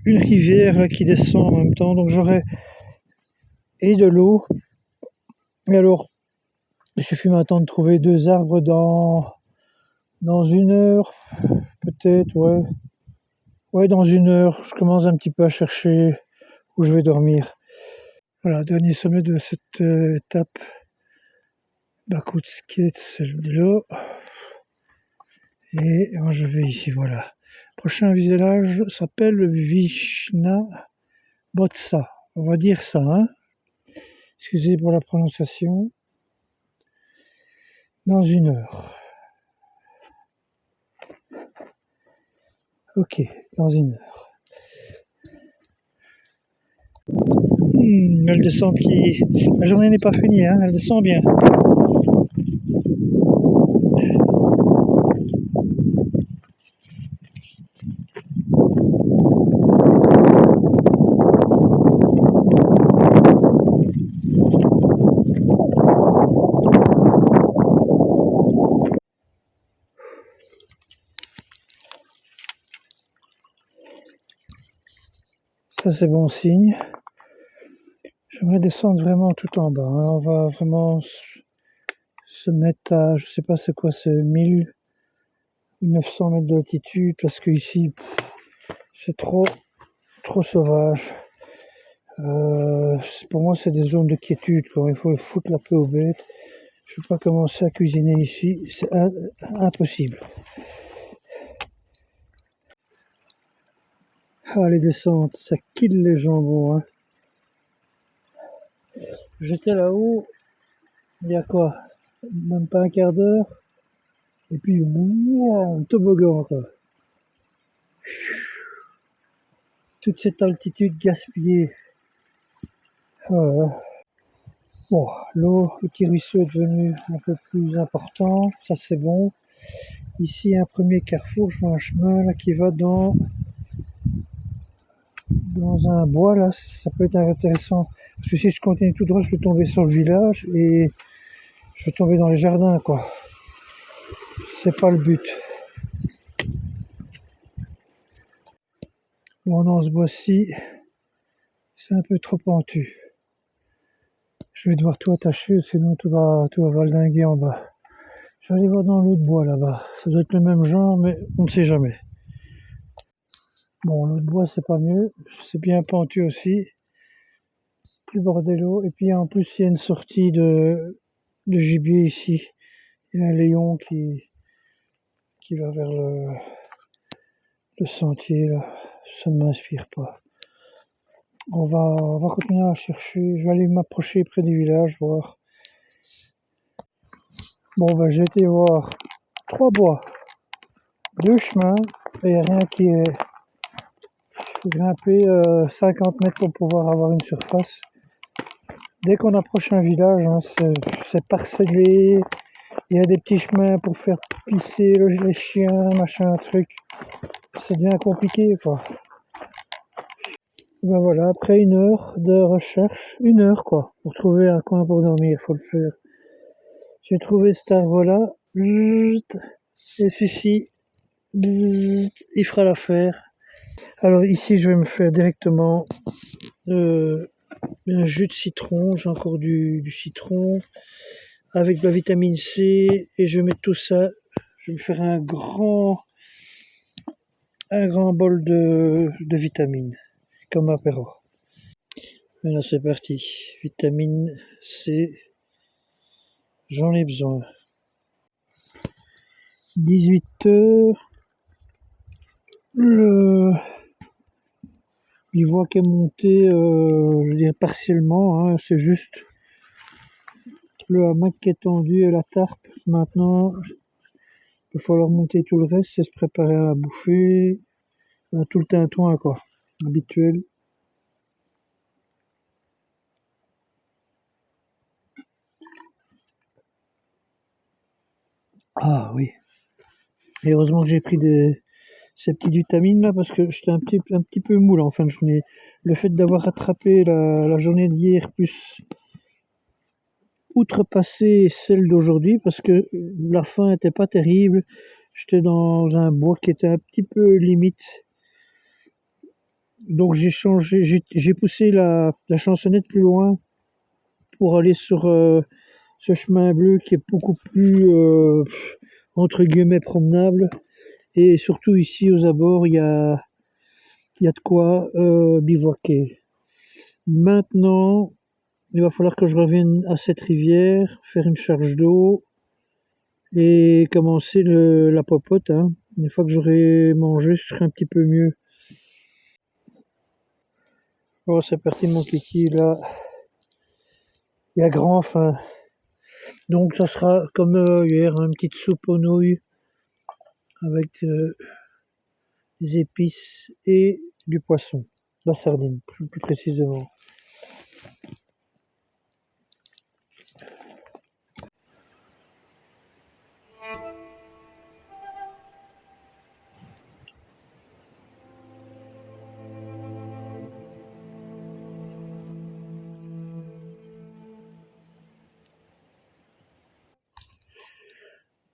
une rivière là, qui descend en même temps, donc j'aurai et de l'eau. Et alors, il suffit maintenant de trouver 2 arbres dans 1 heure, peut-être, ouais. Ouais, dans 1 heure, je commence un petit peu à chercher où je vais dormir. Voilà, dernier sommet de cette étape. Bakutskets, c'est là. Et moi je vais ici, voilà. Prochain village s'appelle Vishna Botsa. On va dire ça, hein. Excusez pour la prononciation. Dans 1 heure. Ok, dans 1 heure. Elle descend qui... La journée n'est pas finie, hein, elle descend bien. Ça c'est bon signe. Je J'aimerais descendre vraiment tout en bas, hein. On va vraiment se mettre à, je sais pas c'est quoi, c'est 1000 ou 900 mètres d'altitude, parce que ici, c'est trop sauvage. Pour moi, c'est des zones de quiétude, quoi. Il faut foutre la paix aux bêtes. Je ne vais pas commencer à cuisiner ici, c'est impossible. Ah, les descentes, ça kill les jambons, hein. J'étais là-haut, il y a quoi? Même pas un quart d'heure. Et puis, un toboggan, quoi. Toute cette altitude gaspillée. Voilà. Bon, l'eau, le petit ruisseau est devenu un peu plus important, ça c'est bon. Ici, un premier carrefour, je vois un chemin là qui va dans un bois, là, ça peut être intéressant. Parce que si je continue tout droit, je peux tomber sur le village et je vais tomber dans les jardins, quoi. C'est pas le but. Bon, dans ce bois-ci, c'est un peu trop pentu. Je vais devoir tout attacher, sinon tout va valdinguer en bas. Je vais aller voir dans l'autre bois là-bas. Ça doit être le même genre, mais on ne sait jamais. Bon, l'autre bois, c'est pas mieux. C'est bien pentu aussi. Plus bordello. Et puis en plus, il y a une sortie de gibier ici. Il y a un lion qui va vers le sentier là. Ça ne m'inspire pas. On va continuer à chercher. Je vais aller m'approcher près du village, voir. Bon, ben, j'ai été voir 3 bois, 2 chemins, et il n'y a rien qui est. Il faut grimper 50 mètres pour pouvoir avoir une surface. Dès qu'on approche un village, hein, c'est parcellé. Il y a des petits chemins pour faire pisser les chiens, machin, truc. Ça devient compliqué, quoi. Ben voilà, après 1 heure de recherche, 1 heure, quoi, pour trouver un coin pour dormir, faut le faire. J'ai trouvé cet arbre-là, et celui-ci, il fera l'affaire. Alors ici, je vais me faire directement un jus de citron. J'ai encore du citron avec de la vitamine C et je vais mettre tout ça. Je vais me faire un grand bol de vitamines comme apéro. Et là, c'est parti. Vitamine C, j'en ai besoin. 18 heures. Le bivouac est monté, je dirais partiellement, hein, c'est juste le hamac qui est tendu et la tarpe. Maintenant, il va falloir monter tout le reste, c'est se préparer à bouffer, tout le tintouin, quoi, habituel. Ah oui. Et heureusement que j'ai pris ces petites vitamines là parce que j'étais un petit peu mou là en fin de journée. Le fait d'avoir rattrapé la journée d'hier plus outrepasser celle d'aujourd'hui parce que la faim était pas terrible. J'étais dans un bois qui était un petit peu limite. Donc j'ai poussé la chansonnette plus loin pour aller sur ce chemin bleu qui est beaucoup plus entre guillemets promenable. Et surtout ici aux abords, il y a de quoi bivouaquer. Maintenant, il va falloir que je revienne à cette rivière, faire une charge d'eau et commencer la popote, hein. Une fois que j'aurai mangé, je serai un petit peu mieux. Bon, c'est parti mon kiki, là. Il y a grand faim. Donc ça sera comme hier, une petite soupe aux nouilles avec des épices et du poisson, la sardine plus précisément.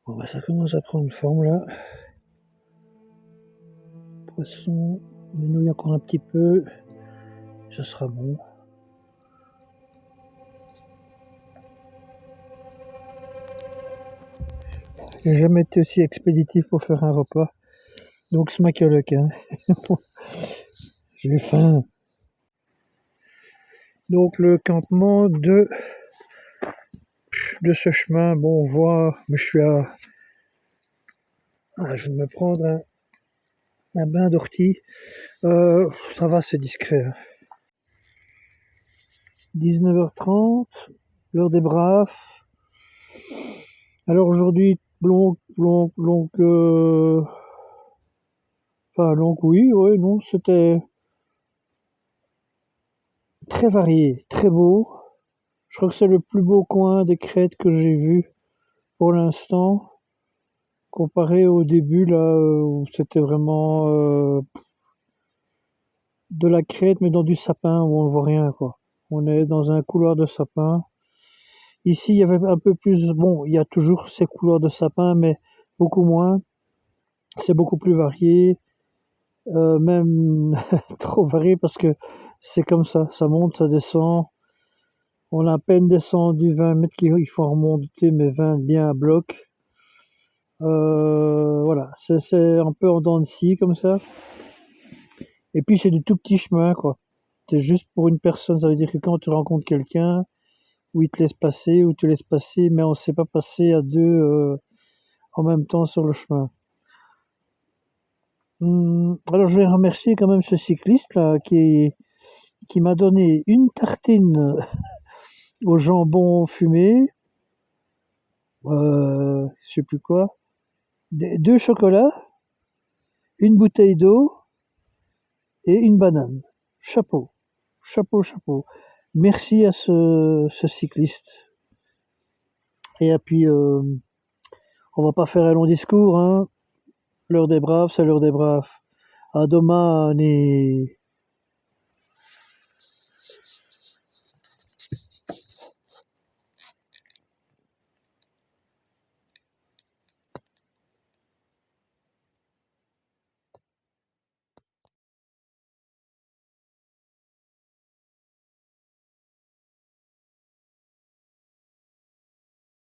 Bon bah ça commence à prendre forme là. Poisson, les nouilles encore un petit peu, ça sera bon. J'ai jamais été aussi expéditif pour faire un repas. Donc c'est ma coloc, hein. J'ai faim. Donc le campement de ce chemin, bon, on voit, mais je suis à... Ah, je vais me prendre un bain d'ortie. Ça va, c'est discret, hein. 19h30, l'heure des braves. Alors aujourd'hui, enfin oui, ouais, non, c'était très varié, très beau. Je crois que c'est le plus beau coin des crêtes que j'ai vu pour l'instant, comparé au début là où c'était vraiment de la crête, mais dans du sapin où on ne voit rien quoi. On est dans un couloir de sapin. Ici, il y avait un peu plus. Bon, il y a toujours ces couloirs de sapin, mais beaucoup moins. C'est beaucoup plus varié, même trop varié parce que c'est comme ça monte, ça descend. On a à peine descendu 20 mètres qu'il faut remonter, mais 20 bien à bloc. Voilà, c'est un peu en dents de scie comme ça. Et puis c'est du tout petit chemin, quoi. C'est juste pour une personne, ça veut dire que quand tu rencontres quelqu'un, où il te laisse passer, ou tu laisses passer, mais on ne sait pas passer à deux en même temps sur le chemin. Alors je vais remercier quand même ce cycliste là qui m'a donné une tartine au jambon fumé, je sais plus quoi, deux chocolats, une bouteille d'eau et une banane. Chapeau, chapeau, chapeau. Merci à ce cycliste. Et puis, on va pas faire un long discours, hein. L'heure des braves, c'est l'heure des braves. À domani.